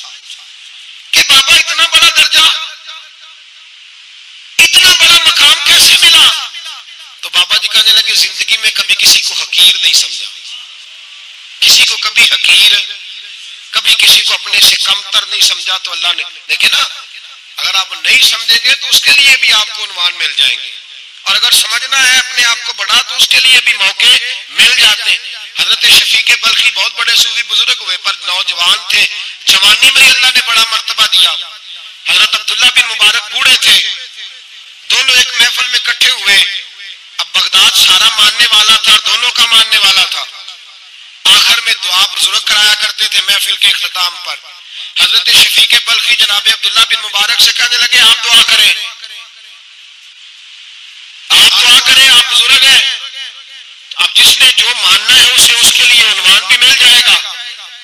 کہ بابا اتنا بڑا درجہ، اتنا بڑا مقام کیسے ملا؟ تو بابا جی کہنے لگے زندگی میں کبھی کسی کو حقیر نہیں سمجھا، کسی کو کبھی حقیر، کبھی کسی کو اپنے سے کمتر نہیں سمجھا۔ تو اللہ نے دیکھے نا، اگر آپ نہیں سمجھیں گے تو اس کے لیے بھی آپ کو عنوان مل جائیں گے، اور اگر سمجھنا ہے اپنے آپ کو بڑا تو اس کے لیے بھی موقع مل جاتے ہیں۔ حضرت شفیق بلخی بہت بڑے صوفی بزرگ ہوئے پر نوجوان تھے، جوانی میں اللہ نے بڑا مرتبہ دیا۔ حضرت عبداللہ بن مبارک بوڑھے تھے، دونوں ایک محفل میں اکٹھے ہوئے، اب بغداد سارا ماننے والا تھا اور دونوں کا ماننے والا تھا۔ آخر میں دعا بزرگ کرایا کرتے تھے محفل کے اختتام پر۔ حضرت شفیق بلخی جناب عبداللہ بن مبارک سے کہنے لگے آپ دعا کریں، آپ دعا کریں، آپ بزرگ ہیں، اب جس نے جو ماننا ہے اسے اس کے لیے عنوان بھی مل جائے گا۔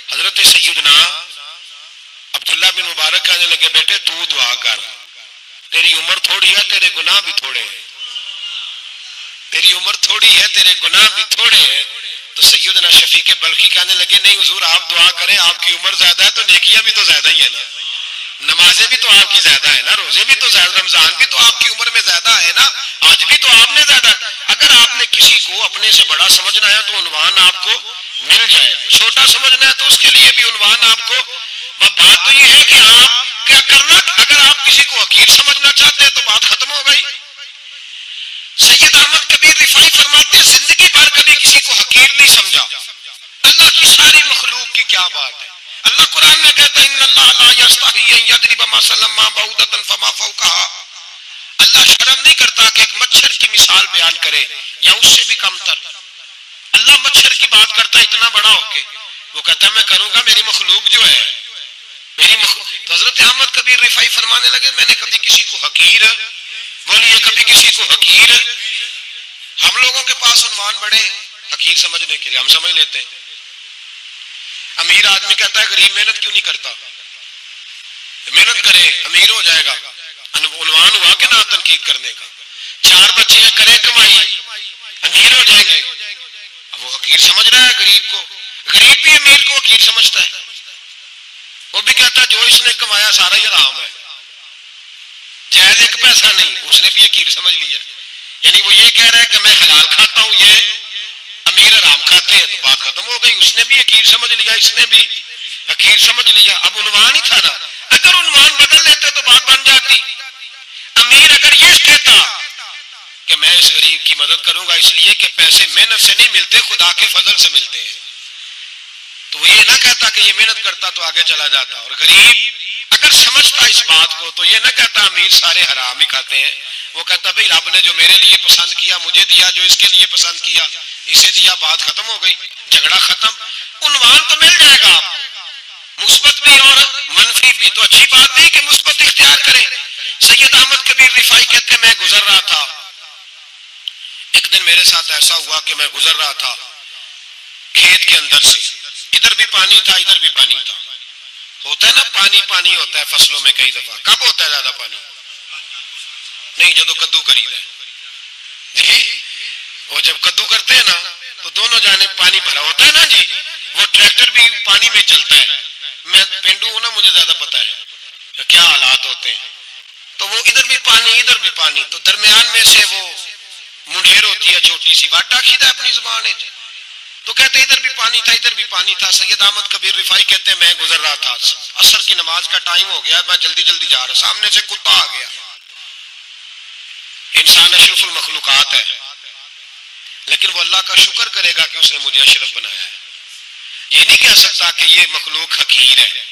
حضرت سیدنا عبداللہ بن مبارک کہنے لگے بیٹے تو دعا کر، تیری عمر تھوڑی ہے، تیرے گناہ بھی تھوڑے ہیں، تیری عمر تھوڑی ہے، تیرے گناہ بھی تھوڑے ہیں۔ تو سیدنا شفیق بلخی کہنے لگے نہیں حضور آپ دعا کریں، آپ کی عمر زیادہ ہے تو نیکیاں بھی تو زیادہ ہی ہے نا، نمازیں بھی تو آپ کی زیادہ ہے نا، روزے بھی تو زیادہ، رمضان بھی تو آپ کی عمر میں زیادہ ہے نا، آج بھی تو آپ نے زیادہ۔ اگر آپ نے کسی کو اپنے سے بڑا سمجھنا ہے تو عنوان آپ کو مل جائے، چھوٹا سمجھنا ہے تو اس کے لیے بھی عنوان آپ کو۔ بات تو یہ ہے کہ آپ کیا کرنا، اگر آپ کسی کو حقیر سمجھنا چاہتے ہیں تو بات ختم ہو گئی۔ سید احمد کبیر رفاعی فرماتے ہیں زندگی بھر کبھی کسی کو حقیر نہیں سمجھا۔ اللہ کی ساری مخلوق کی کیا بات ہے، اللہ قرآن میں کہتا ہے ان اللہ لا یستحی ان یضرب مثلا ما بعوضۃ فما فوقها، اللہ شرم نہیں کرتا کہ ایک مچھر کی مثال بیان کرے یا اس سے بھی کم تر۔ اللہ مچھر کی بات کرتا ہے اتنا بڑا ہو کے، وہ کہتا ہے میں کروں گا، میری مخلوق جو ہے میری مخلوق۔ تو حضرت احمد کبیر رفاعی فرمانے لگے میں نے کبھی کسی کو حقیر، بولیے کبھی کسی کو حقیر، ہم لوگوں کے پاس عنوان بڑے حقیر سمجھنے کے لیے، ہم سمجھ لیتے ہیں۔ امیر آدمی کہتا ہے غریب محنت کیوں نہیں کرتا، محنت کرے امیر ہو جائے گا، عنوان ہوا کہ نہ تنقید کرنے کا۔ 4 بچے ہیں کریں کمائی امیر ہو جائیں گے، اب وہ حقیر سمجھ رہا ہے غریب کو، غریب بھی امیر کو حقیر سمجھتا ہے، وہ بھی کہتا ہے جو اس نے کمایا سارا ہی حرام ہے، جائز ایک پیسہ نہیں، اس نے بھی حقیر سمجھ لیا، یعنی وہ یہ کہہ رہا ہے کہ میں حلال کھاتا ہوں، یہ امیر حرام کھاتے ہیں، تو بات ختم ہو گئی، اس نے بھی حقیر سمجھ لیا، اس نے بھی حقیر سمجھ لیا۔ اب عنوان ہی تھا نا، اگر عنوان بدل لیتے تو بات بن جاتی۔ امیر اگر یہ کہتا کہ میں اس غریب کی مدد کروں گا اس لیے کہ پیسے محنت سے نہیں ملتے خدا کے فضل سے ملتے ہیں، تو وہ یہ نہ کہتا کہ یہ محنت کرتا تو آگے چلا جاتا۔ اور غریب اگر سمجھتا اس بات کو تو یہ نہ کہتا امیر سارے حرام ہی کھاتے ہیں، وہ کہتا بھئی رب نے جو میرے لیے پسند کیا مجھے دیا، جو اس کے لیے پسند کیا اسے دیا، بات ختم ہو گئی، جھگڑا ختم۔ عنوان تو مل جائے گا آپ کو، مثبت بھی اور منفی بھی، تو اچھی بات نہیں کہ مثبت اختیار کریں۔ سید احمد کبیر رفاعی کہتے ہیں میں گزر رہا تھا، ایک دن میرے ساتھ ایسا ہوا کہ میں گزر رہا تھا کھیت کے اندر سے، ادھر بھی پانی تھا ادھر بھی پانی تھا، ہوتا ہے نا پانی پانی ہوتا ہے فصلوں میں کئی دفعہ، کب ہوتا ہے زیادہ پانی؟ نہیں جب کدو کری رہے جی، وہ جب کدو کرتے ہیں نا تو دونوں جانب پانی بھرا ہوتا ہے نا جی، وہ ٹریکٹر بھی پانی میں چلتا ہے، میں پینڈو ہوں نا مجھے زیادہ پتا ہے کیا حالات ہوتے ہیں، تو وہ ادھر بھی پانی ادھر بھی پانی، تو درمیان میں سے وہ منڈیر ہوتی ہے چھوٹی سی، واٹا کھیدا اپنی زبان ہے، تو کہتے ادھر بھی پانی تھا ادھر بھی پانی تھا۔ سید احمد کبیر رفاعی کہتے ہیں میں گزر رہا تھا، عصر کی نماز کا ٹائم ہو گیا، میں جلدی جلدی جا رہا، سامنے سے کتا آ گیا، انسان اشرف المخلوقات ہے، لیکن وہ اللہ کا شکر کرے گا کہ اس نے مجھے اشرف بنایا ہے۔ یہ نہیں کہہ سکتا کہ یہ مخلوق حقیر ہے،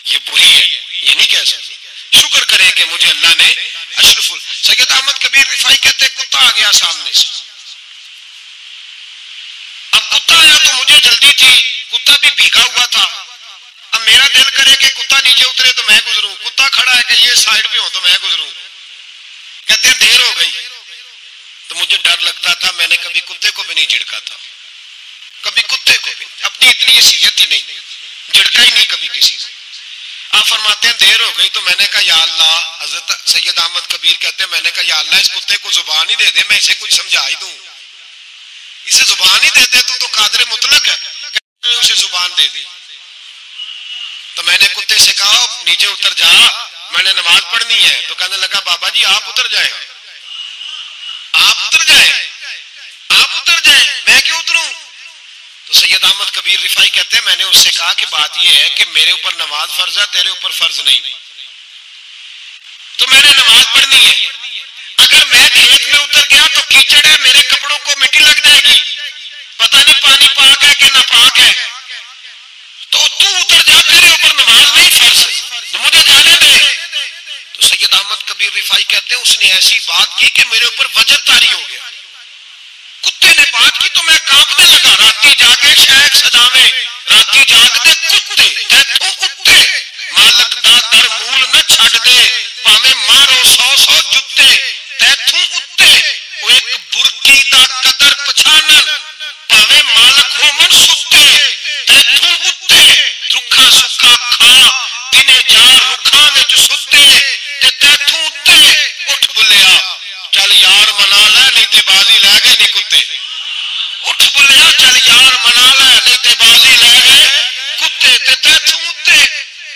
یہ بری ہے، یہ نہیں کہہ سکتا۔ شکر کرے کہ مجھے اللہ نے اشرف سید احمد کبیر رفاعی کہتے کتا آ گیا سامنے سے، اب کتا آیا تو مجھے جلدی تھی، کتا بھی بھیگا ہوا تھا، اب میرا دل کرے کہ کتا نیچے اترے تو میں گزروں، کتا کھڑا ہے کہ یہ سائڈ پہ ہو تو میں گزروں، کہتے ہیں دیر ہو گئی، تو مجھے ڈر لگتا تھا، میں نے کبھی کتے کو بھی نہیں جھڑکا تھا، کبھی کتے کو بھی، اپنی اتنی حیثیت ہی نہیں، جھڑکا ہی نہیں کبھی کسی سے۔ آپ فرماتے ہیں دیر ہو گئی تو میں نے کہا یا اللہ، حضرت سید احمد کبیر کہتے ہیں میں نے کہا یا اللہ اس کتے کو زبان ہی دے دے، میں اسے کچھ سمجھا ہی دوں، اسے زبان ہی دے دے تو قادر مطلق ہے، کہ اسے زبان دے دی۔ تو میں نے کتے سے کہا نیچے اتر جا، میں نے نماز پڑھنی ہے، تو کہنے لگا بابا جی آپ اتر جائیں، آپ اتر جائیں، آپ اتر جائیں، میں کیوں اتروں؟ تو سید احمد کبیر رفاعی کہتے ہیں میں نے اس سے کہا کہ بات یہ ہے کہ میرے اوپر نماز فرض ہے، تیرے اوپر فرض نہیں، تو میں نے نماز پڑھنی ہے، اگر میں کھیت میں اتر گیا تو کیچڑ ہے، میرے کپڑوں کو مٹی لگ جائے گی، پتہ نہیں پانی پاک ہے کہ ناپاک ہے، تو تو اتر جا، تیرے اوپر نماز نہیں فرض، تو مجھے جانے دے۔ تو سید احمد کبیر رفاعی کہتے ہیں اس نے ایسی بات کی کہ میرے اوپر وجد طاری ہو گیا، کتے نے بات کی تو میں کانپنے لگا، راتی جاگے شیخ سجاوے، راتی جاگ دے کتے تیتھوں اتے، مالک دا در مول نہ چھڈ دے، پاویں مارو سو سو جتے تیتھوں اتے، او ایک برکی دا قدر پچھانن، پاویں مالک ہو من ستے تیتھوں اتے، رکھا سکھا کھا دنے جار رکھاں وچ ستے تے تیتھوں اتے، اٹھ بلیا چل یار منا لے نہیں تے بازی لے گئے نہیں کتے، اٹھ بلیا چل یار منا لے نہیں تے بازی لے گئے کتے تے تیتھوں اتے۔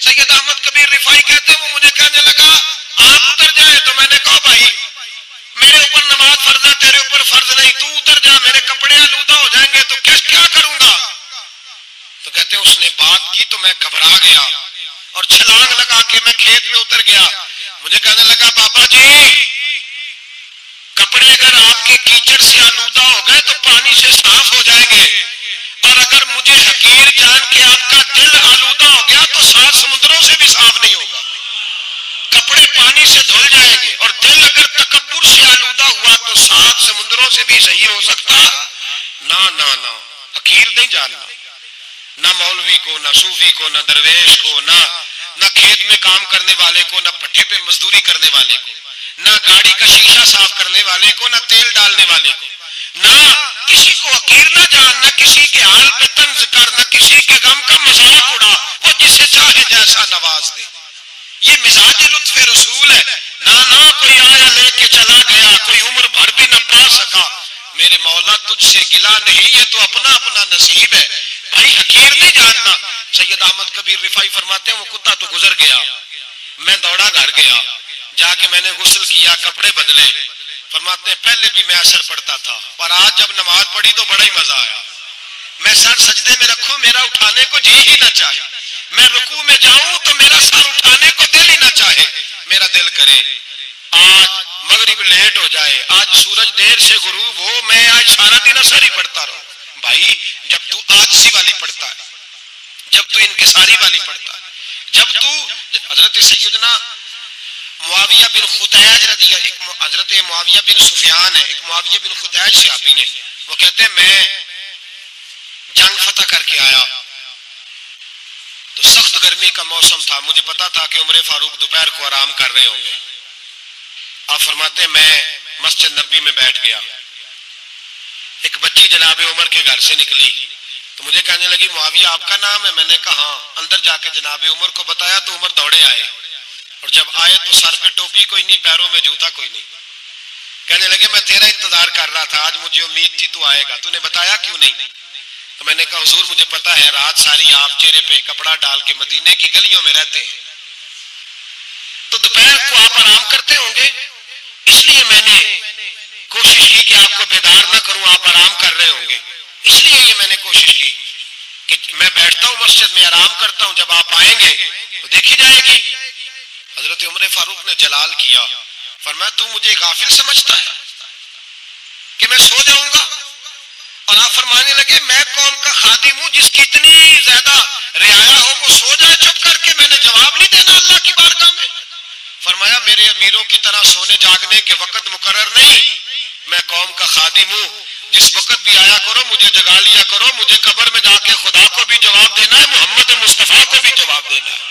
سید احمد کبیر رفاعی کہتے ہیں وہ مجھے کہنے لگا آپ اتر جائیں، تو میں نے کہا بھائی میرے اوپر نماز فرض ہے، تیرے اوپر فرض نہیں، تو اتر جا، میرے کپڑے آلودہ ہو جائیں گے تو کیا کروں گا؟ تو کہتے ہیں اس نے بات کی تو میں گھبرا گیا اور چھلانگ لگا کے میں کھیت میں اتر گیا، مجھے کہنے لگا بابا جی کپڑے اگر آپ کے کیچڑ سے آلودہ ہو گئے تو پانی سے صاف ہو جائیں گے، اور اگر مجھے حقیر جان کے آپ کا دل آلودہ ہو گیا تو 7 سمندروں سے بھی صاف نہیں ہوگا، کپڑے پانی سے دھل جائیں گے، اور دل اگر تکبر سے آلودہ ہوا تو 7 سمندروں سے بھی صحیح ہو سکتا نہ نہ نہ، حقیر نہیں جاننا، نہ مولوی کو، نہ صوفی کو، نہ درویش کو، نہ کھیت میں کام کرنے والے کو، نہ پٹھے پہ مزدوری کرنے والے کو، نہ گاڑی کا شیشہ صاف کرنے والے کو، نہ تیل ڈالنے والے کو، نہ کسی کو حقیر نہ جان، نہ کسی کے حال پہ طنز کر، نہ کسی کے غم کا مذاق اڑا، وہ جسے چاہے جیسا نواز دے، یہ مزاج لطف رسول ہے۔ نہ کوئی آیا لے کے چلا گیا، کوئی عمر بھر بھی نہ پا سکا، میرے مولا تجھ سے گلا نہیں، یہ تو اپنا اپنا نصیب ہے، بھائی حقیر نہیں جاننا۔ سید احمد کبیر رفاعی فرماتے ہیں وہ کتا تو گزر گیا، میں دوڑا گھر گیا، جا کے میں نے غسل کیا، کپڑے بدلے، فرماتے ہیں پہلے بھی میں اثر پڑتا تھا پر آج جب نماز پڑھی تو بڑا ہی مزہ آیا، میں سر سجدے میں رکھوں میرا اٹھانے کو جی ہی نہ چاہے، میں رکوع میں جاؤں تو میرا سر اٹھانے کو دل ہی نہ چاہے، میرا دل کرے آج مغرب لیٹ ہو جائے، آج سورج دیر سے غروب ہو، میں آج سارا دن اثر ہی پڑھتا رہوں۔ بھائی جب تو عاجزی والی پڑھتا ہے، جب تو انکساری والی پڑھتا ہے، جب تو حضرت سیدنا معاویہ بن خدیج رضی اللہ، حضرت معاویہ بن سفیان ہے، ایک معاویہ بن خدیج صحابی نے، وہ کہتے ہیں میں جنگ فتح کر کے آیا تو سخت گرمی کا موسم تھا، مجھے پتا تھا کہ عمر فاروق دوپہر کو آرام کر رہے ہوں گے، آپ فرماتے ہیں میں مسجد نبوی میں بیٹھ گیا، ایک بچی جناب عمر کے گھر سے نکلی تو مجھے کہنے لگی معاویہ آپ کا نام ہے؟ میں نے کہا ہاں، اندر جا کے جناب عمر کو بتایا تو عمر دوڑے آئے، اور جب آئے تو سر پہ ٹوپی کوئی نہیں، پیروں میں جوتا کوئی نہیں، کہنے لگے میں تیرا انتظار کر رہا تھا، آج مجھے امید تھی تو آئے گا، تو نے بتایا کیوں نہیں؟ تو میں نے کہا حضور مجھے پتا ہے رات ساری آپ چہرے پہ کپڑا ڈال کے مدینے کی گلیوں میں رہتے ہیں، تو دوپہر کو آپ آرام کرتے ہوں گے، اس لیے میں نے کوشش کی کہ آپ کو بیدار نہ کروں، آپ آرام کر رہے ہوں گے، اس لیے یہ میں نے کوشش کی کہ میں بیٹھتا ہوں مسجد میں آرام کرتا ہوں، جب آپ آئیں گے تو دیکھی جائے گی۔ حضرت عمر فاروق نے جلال کیا، فرمایا تو مجھے غافل سمجھتا ہے کہ میں سو جاؤں گا؟ اور آپ فرمانے لگے میں قوم کا خادم ہوں جس کی اتنی زیادہ رعایا ہو وہ سو جائے چپ کر کے، میں نے جواب نہیں دینا اللہ کی بارگاہ میں؟ فرمایا میرے امیروں کی طرح سونے جاگنے کے وقت مقرر نہیں، میں قوم کا خادم ہوں، جس وقت بھی آیا کرو مجھے جگا لیا کرو، مجھے قبر میں جا کے خدا کو بھی جواب دینا ہے، محمد مصطفیٰ کو بھی جواب دینا ہے۔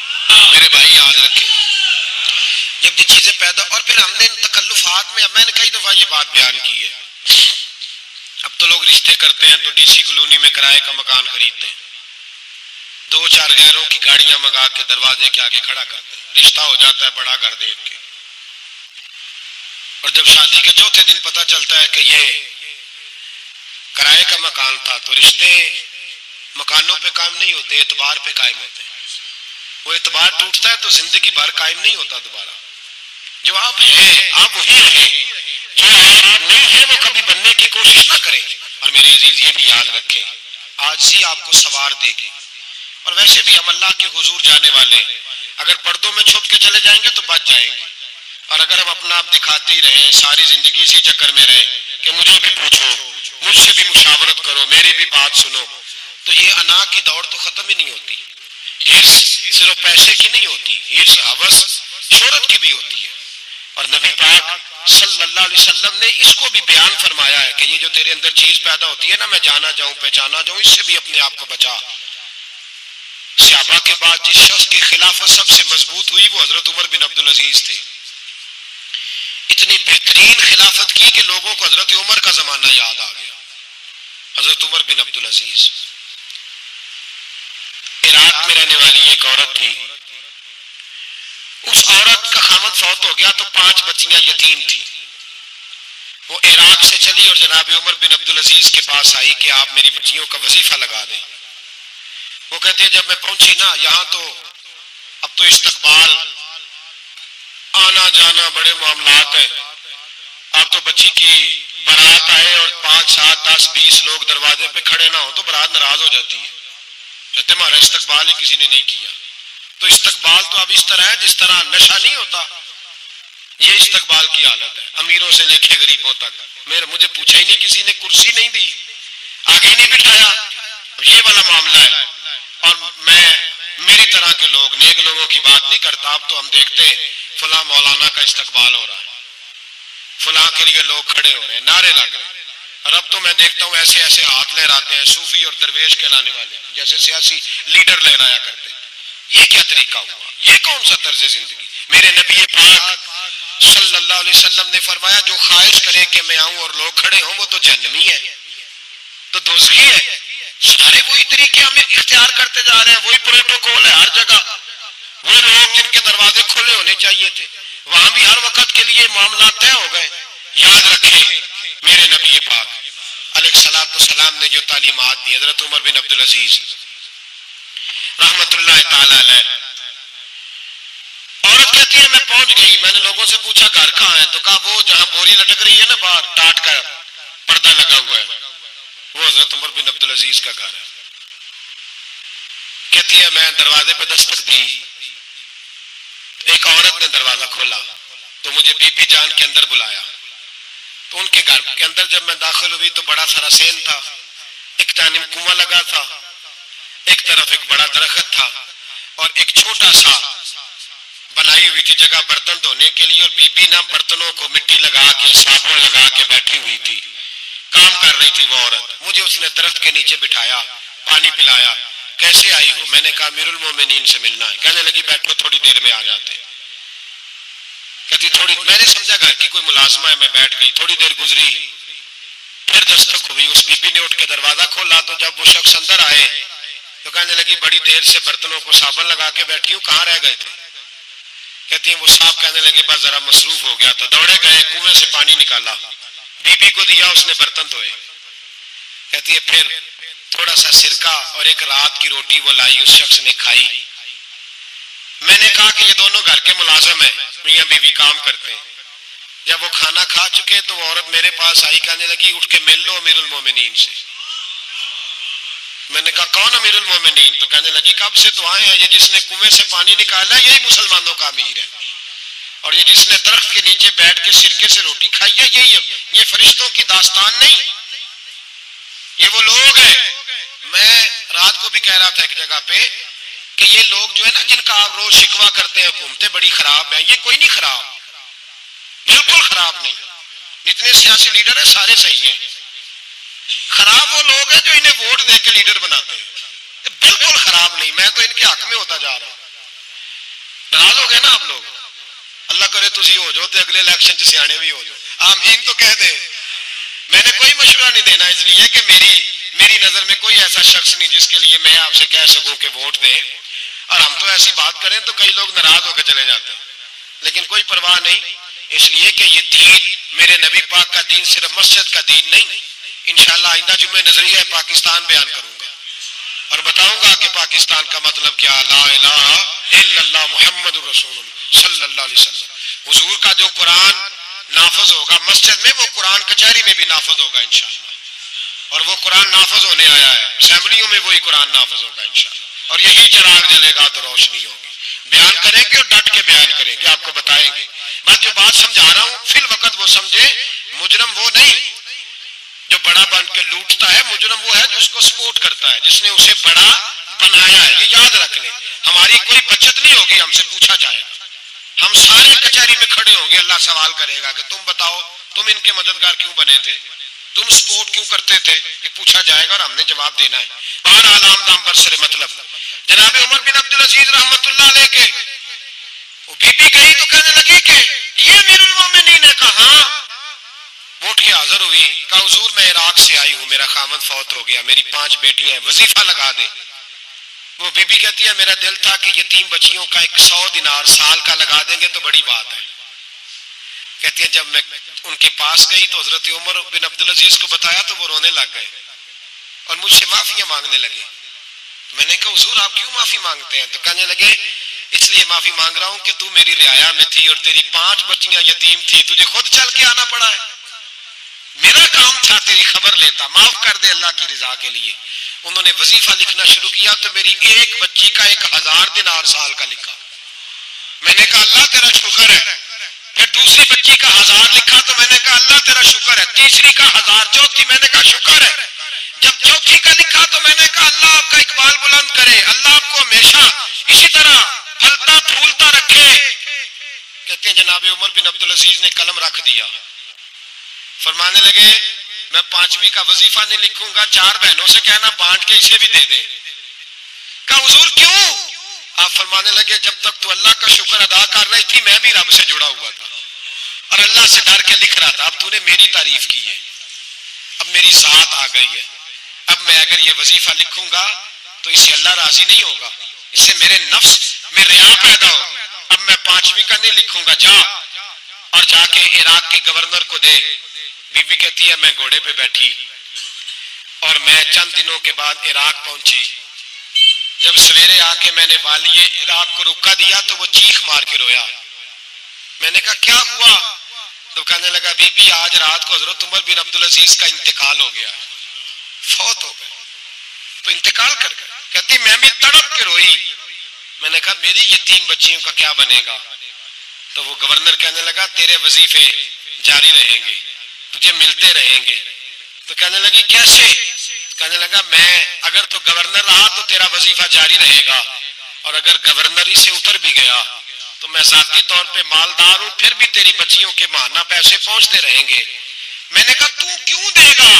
میرے بھائی یاد رکھیں، جب یہ چیزیں پیدا، اور پھر ہم نے ان تکلفات میں، میں نے کئی دفعہ یہ بات بیان کی ہے، اب تو لوگ رشتے کرتے ہیں تو ڈی سی کالونی میں کرائے کا مکان خریدتے ہیں، 2-4 غیروں کی گاڑیاں منگا کے دروازے کے آگے کھڑا کرتے ہیں، رشتہ ہو جاتا ہے بڑا گھر دیکھ کے، اور جب شادی کے چوتھے دن پتہ چلتا ہے کہ یہ کرائے کا مکان تھا، تو رشتے مکانوں پہ قائم نہیں ہوتے، اعتبار پہ قائم ہوتے ہیں۔ وہ اعتبار ٹوٹتا ہے تو زندگی بھر قائم نہیں ہوتا دوبارہ۔ جو آپ ہیں آپ وہی رہیں، جو آپ نہیں ہیں وہ کبھی بننے کی کوشش نہ کریں۔ اور میرے عزیز یہ بھی یاد رکھیں، عاجزی آپ کو سوار دے گی، اور ویسے بھی ہم اللہ کے حضور جانے والے، اگر پردوں میں چھپ کے چلے جائیں گے تو بچ جائیں گے، اور اگر ہم اپنا آپ دکھاتے ہی رہیں، ساری زندگی اسی چکر میں رہیں کہ مجھے بھی پوچھو، مجھ سے بھی مشاورت کرو، میری بھی بات سنو، تو یہ انا کی دوڑ تو ختم ہی نہیں ہوتی۔ حرص صرف پیسے کی نہیں ہوتی، حرص ہوس شہرت کی بھی ہوتی ہے، اور نبی پاک صلی اللہ علیہ وسلم نے اس کو بھی بیان فرمایا ہے کہ یہ جو تیرے اندر چیز پیدا ہوتی ہے نا، میں جانا جاؤں پہچانا جاؤں، اس سے بھی اپنے آپ کو بچا۔ صحابہ کے بعد جس شخص کی خلافت سب سے مضبوط ہوئی وہ حضرت عمر بن عبدالعزیز تھے۔ اتنی بہترین خلافت کی کہ لوگوں کو حضرت عمر کا زمانہ یاد آ گیا۔ حضرت عمر بن عبدالعزیز، عراق میں رہنے والی ایک عورت تھی، اس عورت کا خامد فوت ہو گیا تو 5 بچیاں یتیم تھی، وہ عراق سے چلی اور جناب عمر بن عبدالعزیز کے پاس آئی کہ آپ میری بچیوں کا وظیفہ لگا دیں۔ وہ کہتے ہیں جب میں پہنچی نا، یہاں تو اب تو استقبال، آنا جانا بڑے معاملات ہیں، اب تو بچی کی بارات آئے اور 5 7 10 20 لوگ دروازے پہ کھڑے نہ ہو تو بارات ناراض ہو جاتی ہے، کہتے ہمارا استقبال ہی کسی نے نہیں کیا۔ تو استقبال تو اب اس طرح ہے جس طرح نشہ نہیں ہوتا، یہ استقبال کی حالت ہے، امیروں سے لے کے غریبوں تک۔ مجھے پوچھا ہی نہیں کسی نے، کرسی نہیں دی، آگے ہی نہیں بٹھایا، یہ والا معاملہ ہے۔ اور میں میری طرح کے لوگ، نیک لوگوں کی بات نہیں کرتا، اب تو ہم دیکھتے ہیں فلاں مولانا کا استقبال ہو رہا ہے، فلاں کے لیے لوگ کھڑے ہو رہے ہیں، نعرے لگ رہے ہیں، اور اب تو میں دیکھتا ہوں ایسے ایسے ہاتھ لہراتے ہیں صوفی اور درویش کہلانے والے، جیسے سیاسی لیڈر لہرایا کرتے ہیں۔ یہ کیا طریقہ ہوا؟ یہ کون سا طرز زندگی؟ میرے نبی پاک صلی اللہ علیہ وسلم نے فرمایا جو خواہش کرے کہ میں آؤں اور لوگ کھڑے ہوں وہ تو جہنمی ہے، تو دوزخی ہے۔ سارے وہی طریقے ہمیں اختیار کرتے جا رہے ہیں، وہی پروٹوکول ہے ہر جگہ، وہ لوگ جن کے دروازے کھلے ہونے چاہیے تھے وہاں بھی ہر وقت کے لیے معاملات طے ہو گئے۔ یاد رکھیں میرے نبی پاک علیہ الصلوۃ والسلام نے جو تعلیمات دی، حضرت عمر بن عبدالعزیز رحمت اللہ تعالی علیہ، عورت کہتی ہے میں پہنچ گئی، میں نے لوگوں سے پوچھا گھر کہاں ہے، تو کہا وہ جہاں بوری لٹک رہی ہے نا باہر ٹاٹ کا پردہ لگا ہوا ہے، وہ حضرت عمر بن عبدالعزیز کا گھر ہے۔ کہتی ہے میں دروازے پہ دستک دی، ایک عورت نے دروازہ کھولا تو مجھے بی بی جان کے اندر بلایا، تو ان کے گھر کے اندر جب میں داخل ہوئی تو بڑا سارا سین تھا، ایک جانب کنواں لگا تھا، ایک طرف ایک بڑا درخت تھا، اور ایک چھوٹا سا بنائی ہوئی تھی جگہ برتن دھونے کے لیے، اور بی بی نا برتنوں کو مٹی لگا کے صابن لگا کے بیٹھی ہوئی تھی، کام کر رہی تھی وہ عورت۔ مجھے اس نے درخت کے نیچے بٹھایا، پانی پلایا، کیسے آئی ہو؟ میں نے کہا امیر المومنین سے ملنا ہے۔ کہنے لگی بیٹھو تھوڑی دیر میں آ جاتے۔ کہتی تھوڑی، میں نے سمجھا گھر کی کوئی ملازمہ ہے، میں بیٹھ گئی، تھوڑی دیر گزری پھر دستک ہوئی، اس بی بی نے اٹھ کے دروازہ کھولا، تو جب وہ شخص اندر آئے تو کہنے لگی بڑی دیر سے برتنوں کو صابن لگا کے بیٹھی ہوں، کہاں رہ گئے تھے؟ کہتی ہیں وہ صاحب کہنے لگے بس ذرا مصروف ہو گیا تھا، دوڑے گئے کنویں سے پانی نکالا، بی بی کو دیا، اس نے برتن دھوئے۔ کہتی ہے پھر تھوڑا سا سرکہ اور ایک رات کی روٹی وہ لائی، اس شخص نے کھائی۔ میں نے کہا کہ یہ دونوں گھر کے ملازم ہیں، میاں بیوی کام کرتے ہیں۔ جب وہ کھانا کھا چکے تو وہ عورت میرے پاس آئی، کہنے لگی اٹھ کے مل لو امیر المومنین سے۔ میں نے کہا کون امیر المومنین؟ تو کہنے لگی کب سے تو آئے ہیں، یہ جس نے کنویں سے پانی نکالا یہی مسلمانوں کا امیر ہے۔ اور یہ جس نے درخت کے نیچے بیٹھ کے سرکے سے روٹی کھائی ہے، یہ فرشتوں کی داستان نہیں، یہ وہ لوگ ہیں. میں رات کو بھی کہہ رہا تھا ایک جگہ پہ کہ یہ لوگ جو ہے نا جن کا آپ روز شکوہ کرتے ہیں حکومتیں بڑی خراب ہیں، یہ کوئی نہیں خراب، بالکل خراب نہیں. جتنے سیاسی لیڈر ہیں سارے صحیح ہیں. خراب وہ لوگ ہیں جو انہیں ووٹ دے کے لیڈر بناتے ہیں، بالکل خراب نہیں. میں تو ان کے حق میں ہوتا جا رہا ہوں. ناراض ہو گئے نا آپ لوگ؟ اللہ کرے تسی ہو جاؤ تو اگلے الیکشن سے سیانے بھی ہو جاؤ، آمین تو کہہ دے. میں نے کوئی مشورہ نہیں دینا اس لیے کہ میری نظر میں کوئی ایسا شخص نہیں جس کے لیے میں آپ سے کہہ سکوں کہ ووٹ دیں، اور ہم تو ایسی بات کریں تو کئی لوگ ناراض ہو کے چلے جاتے ہیں. لیکن کوئی پرواہ نہیں، اس لیے کہ یہ دین میرے نبی پاک کا دین صرف مسجد کا دین نہیں. انشاءاللہ آئندہ جمعے نظریہ پاکستان بیان کروں گا اور بتاؤں گا کہ پاکستان کا مطلب کیا، لا الہ الا اللہ محمد رسول اللہ صلی اللہ علیہ وسلم. حضور کا جو قرآن نافذ ہوگا مسجد میں، وہ قرآن کچہری میں بھی نافذ ہوگا انشاءاللہ. اور وہ قرآن نافذ ہونے آیا ہے، اسمبلیوں میں وہی قرآن نافذ ہوگا انشاءاللہ. اور یہی چراغ جلے گا تو روشنی ہوگی. بیان کریں گے اور ڈٹ کے بیان کریں گے، آپ کو بتائیں گے. بس جو بات سمجھا رہا ہوں فی الوقت وہ سمجھے. مجرم وہ نہیں جو بڑا بن کے لوٹتا ہے، مجرم وہ ہے جو اس کو سپورٹ کرتا ہے، جس نے اسے بڑا بنایا ہے. یہ یاد رکھ لیں. ہماری کوئی بچت نہیں ہوگی، ہم سے پوچھا جائے گا. ہم سارے کچہری میں کھڑے ہوں گے، اللہ سوال کرے گا کہ تم بتاؤ تم ان کے مددگار کیوں بنے تھے، تم سپورٹ کیوں کرتے تھے. یہ پوچھا جائے گا اور ہم نے جواب دینا ہے. بہرحال عام دام برسر مطلب جناب عمر بن عبدالعزیز رحمت اللہ علیہ کے وہ بی بی گئی تو کہنے لگی کہ یہ امیر المومنین نے کہا، اٹھ کے حاضر ہوئی، کہا حضور میں عراق سے آئی ہوں، میرا خامد فوت ہو گیا، میری 5 بیٹیاں ہیں، وظیفہ لگا دے. وہ بی بی کہتی ہے میرا دل تھا کہ یتیم بچیوں کا 100 دینار سال کا لگا دیں گے تو بڑی بات ہے. کہتی ہے جب میں ان کے پاس گئی تو حضرت عمر بن عبدالعزیز کو بتایا تو وہ رونے لگ گئے اور مجھ سے معافیاں مانگنے لگے. میں نے کہا حضور آپ کیوں معافی مانگتے ہیں؟ تو کہنے لگے اس لیے معافی مانگ رہا ہوں کہ تو میری رعایا میں تھی اور تیری 5 بچیاں یتیم تھی، تجھے خود چل کے آنا پڑا ہے. میرا کام تھا تیری خبر لیتا، معاف کر دے اللہ کی رضا کے لیے. انہوں نے وظیفہ لکھنا شروع کیا تو میری ایک بچی کا 1000 دینار سال کا لکھا. میں نے کہا اللہ تیرا شکر ہے. پھر دوسری بچی کا 1000 لکھا تو میں نے کہا اللہ تیرا شکر ہے. تیسری کا 1000، چوتھی میں نے کہا شکر ہے. جب چوتھی کا لکھا تو میں نے کہا اللہ آپ کا اقبال بلند کرے، اللہ آپ کو ہمیشہ اسی طرح پھلتا پھولتا رکھے. کہتے ہیں جناب عمر بن عبدالعزیز نے قلم رکھ دیا، فرمانے لگے میں 5ویں کا وظیفہ نہیں لکھوں گا، 4 بہنوں سے کہنا بانٹ کے اسے بھی دے دیں. کہا حضور کیوں؟ آپ فرمانے لگے جب تک تو اللہ کا شکر ادا کر رہی تھی میں بھی رب سے جڑا ہوا تھا اور اللہ سے ڈر کے لکھ رہا تھا. اب تو نے میری تعریف کی ہے، اب میری ساتھ آ گئی ہے. اب میں اگر یہ وظیفہ لکھوں گا تو اس سے اللہ راضی نہیں ہوگا، اس سے میرے نفس میں ریا پیدا ہوگی. اب میں 5ویں کا نہیں لکھوں گا، جا اور جا کے عراق کے گورنر کو دے. بی بی کہتی ہے میں گھوڑے پہ بیٹھی اور میں چند دنوں کے بعد عراق پہنچی. جب سویرے آ کے میں نے والی عراق کو رکا دیا تو وہ چیخ مار کے رویا. میں نے کہا کیا ہوا؟ تو کہنے لگا بی بی آج رات کو حضرت عمر بن عبدالعزیز کا انتقال ہو گیا، فوت ہو گئے، تو انتقال کر گئے. کہتی میں بھی تڑپ کے روئی. میں نے کہا میری یتیم بچیوں کا کیا بنے گا؟ تو وہ گورنر کہنے لگا تیرے وظیفے جاری رہیں گے، تجھے ملتے رہیں گے. تو کہنے لگی کیسے؟ کہنے لگا میں اگر تو گورنر رہا تو تیرا وظیفہ جاری رہے گا، اور اگر گورنری سے اتر بھی گیا تو میں ذاتی طور پہ مالدار ہوں، پھر بھی تیری بچیوں کے ماہانہ پیسے پہنچتے رہیں گے. میں نے کہا تو کیوں دے گا؟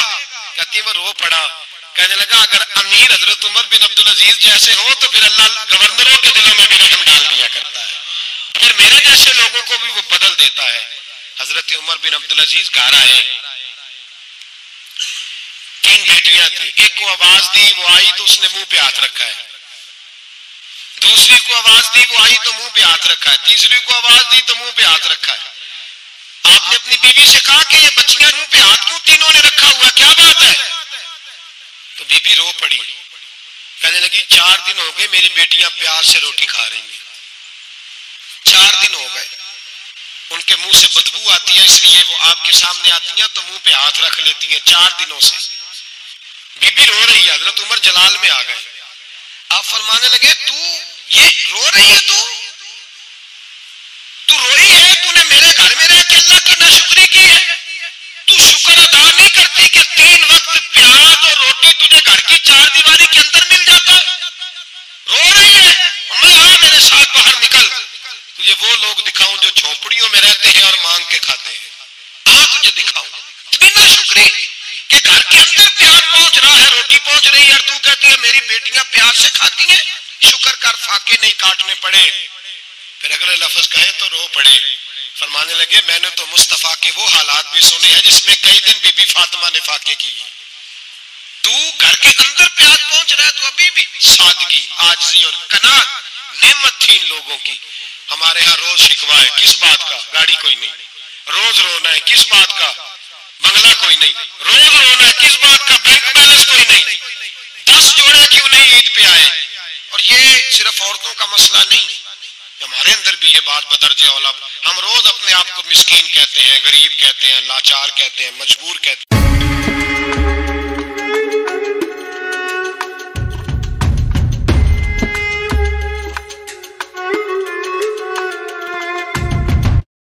کہتی وہ رو پڑا. کہنے لگا اگر امیر حضرت عمر بن عبدالعزیز جیسے ہو تو پھر اللہ گورنروں کے دلوں میں بھی رحم ڈال دیا کرتا ہے، پھر میرے جیسے لوگوں کو بھی وہ بدل دیتا ہے. حضرت عمر بن عبدالعزیز گھر آئے، 3 بیٹیاں تھیں. ایک کو آواز دی وہ آئی تو اس نے منہ پہ ہاتھ رکھا ہے، دوسری کو آواز دی وہ آئی تو منہ پہ ہاتھ رکھا ہے، تیسری کو آواز دی تو منہ پہ ہاتھ رکھا ہے. آپ نے اپنی بیوی سے کہا کہ یہ بچیاں منہ پہ ہاتھ کیوں تینوں نے رکھا ہوا، کیا بات ہے؟ تو بی بی رو پڑی، کہنے لگی 4 دن ہو گئے میری بیٹیاں پیار سے روٹی کھا رہی ہیں، 4 دن ہو گئے. ان کے منہ سے بدبو آتی ہے اس لیے وہ آپ کے سامنے آتی ہیں تو منہ پہ ہاتھ رکھ لیتی ہیں 4 دنوں سے. بی بی رو رہی ہے. حضرت عمر جلال میں آ گئے. آپ فرمانے لگے تو یہ رو رہی ہے، تو روئی ہے، تو شکر ادا نہیں کرتی کہ 3 وقت پیاز اور روٹی تجھے گھر کی 4 دیواری کے اندر مل جاتا ہے؟ رو رہی ہے، میں میرے ساتھ باہر نکل، تجھے وہ لوگ دکھاؤں جو جھونپڑیوں میں رہتے ہیں اور مانگ کے کھاتے ہیں، تجھے دکھاؤں۔ اتنی نہ شکری کہ گھر کے اندر پیاز پہنچ رہا ہے، روٹی پہنچ رہی ہے، اور تو کہتی ہے میری بیٹیاں پیاز سے کھاتی ہیں، شکر کر فاقے نہیں کاٹنے پڑے۔ پھر اگلے لفظ کہے تو رو پڑے، فرمانے لگے میں نے تو مصطفیٰ کے وہ حالات بھی سنے ہیں جس میں کئی دن بی بی فاطمہ نے فاقے کیے، تو گھر کے اندر پیاز پہنچ رہا ہے تو ابھی بھی سادگی، عاجزی اور قناعت نعمت تھی ان لوگوں کی۔ ہمارے ہاں روز شکوا ہے، کس بات کا؟ گاڑی کوئی نہیں، روز رونا ہے، کس بات کا؟ بنگلہ کوئی نہیں، روز رونا ہے، کس بات کا؟ بینک بیلنس کوئی نہیں، 10 جوڑے کیوں نہیں عید پہ آئے؟ اور یہ صرف عورتوں کا مسئلہ نہیں، ہمارے اندر بھی یہ بات بدرجہ اولا، ہم روز اپنے آپ کو مسکین کہتے ہیں، غریب کہتے ہیں، لاچار کہتے ہیں، مجبور کہتے ہیں۔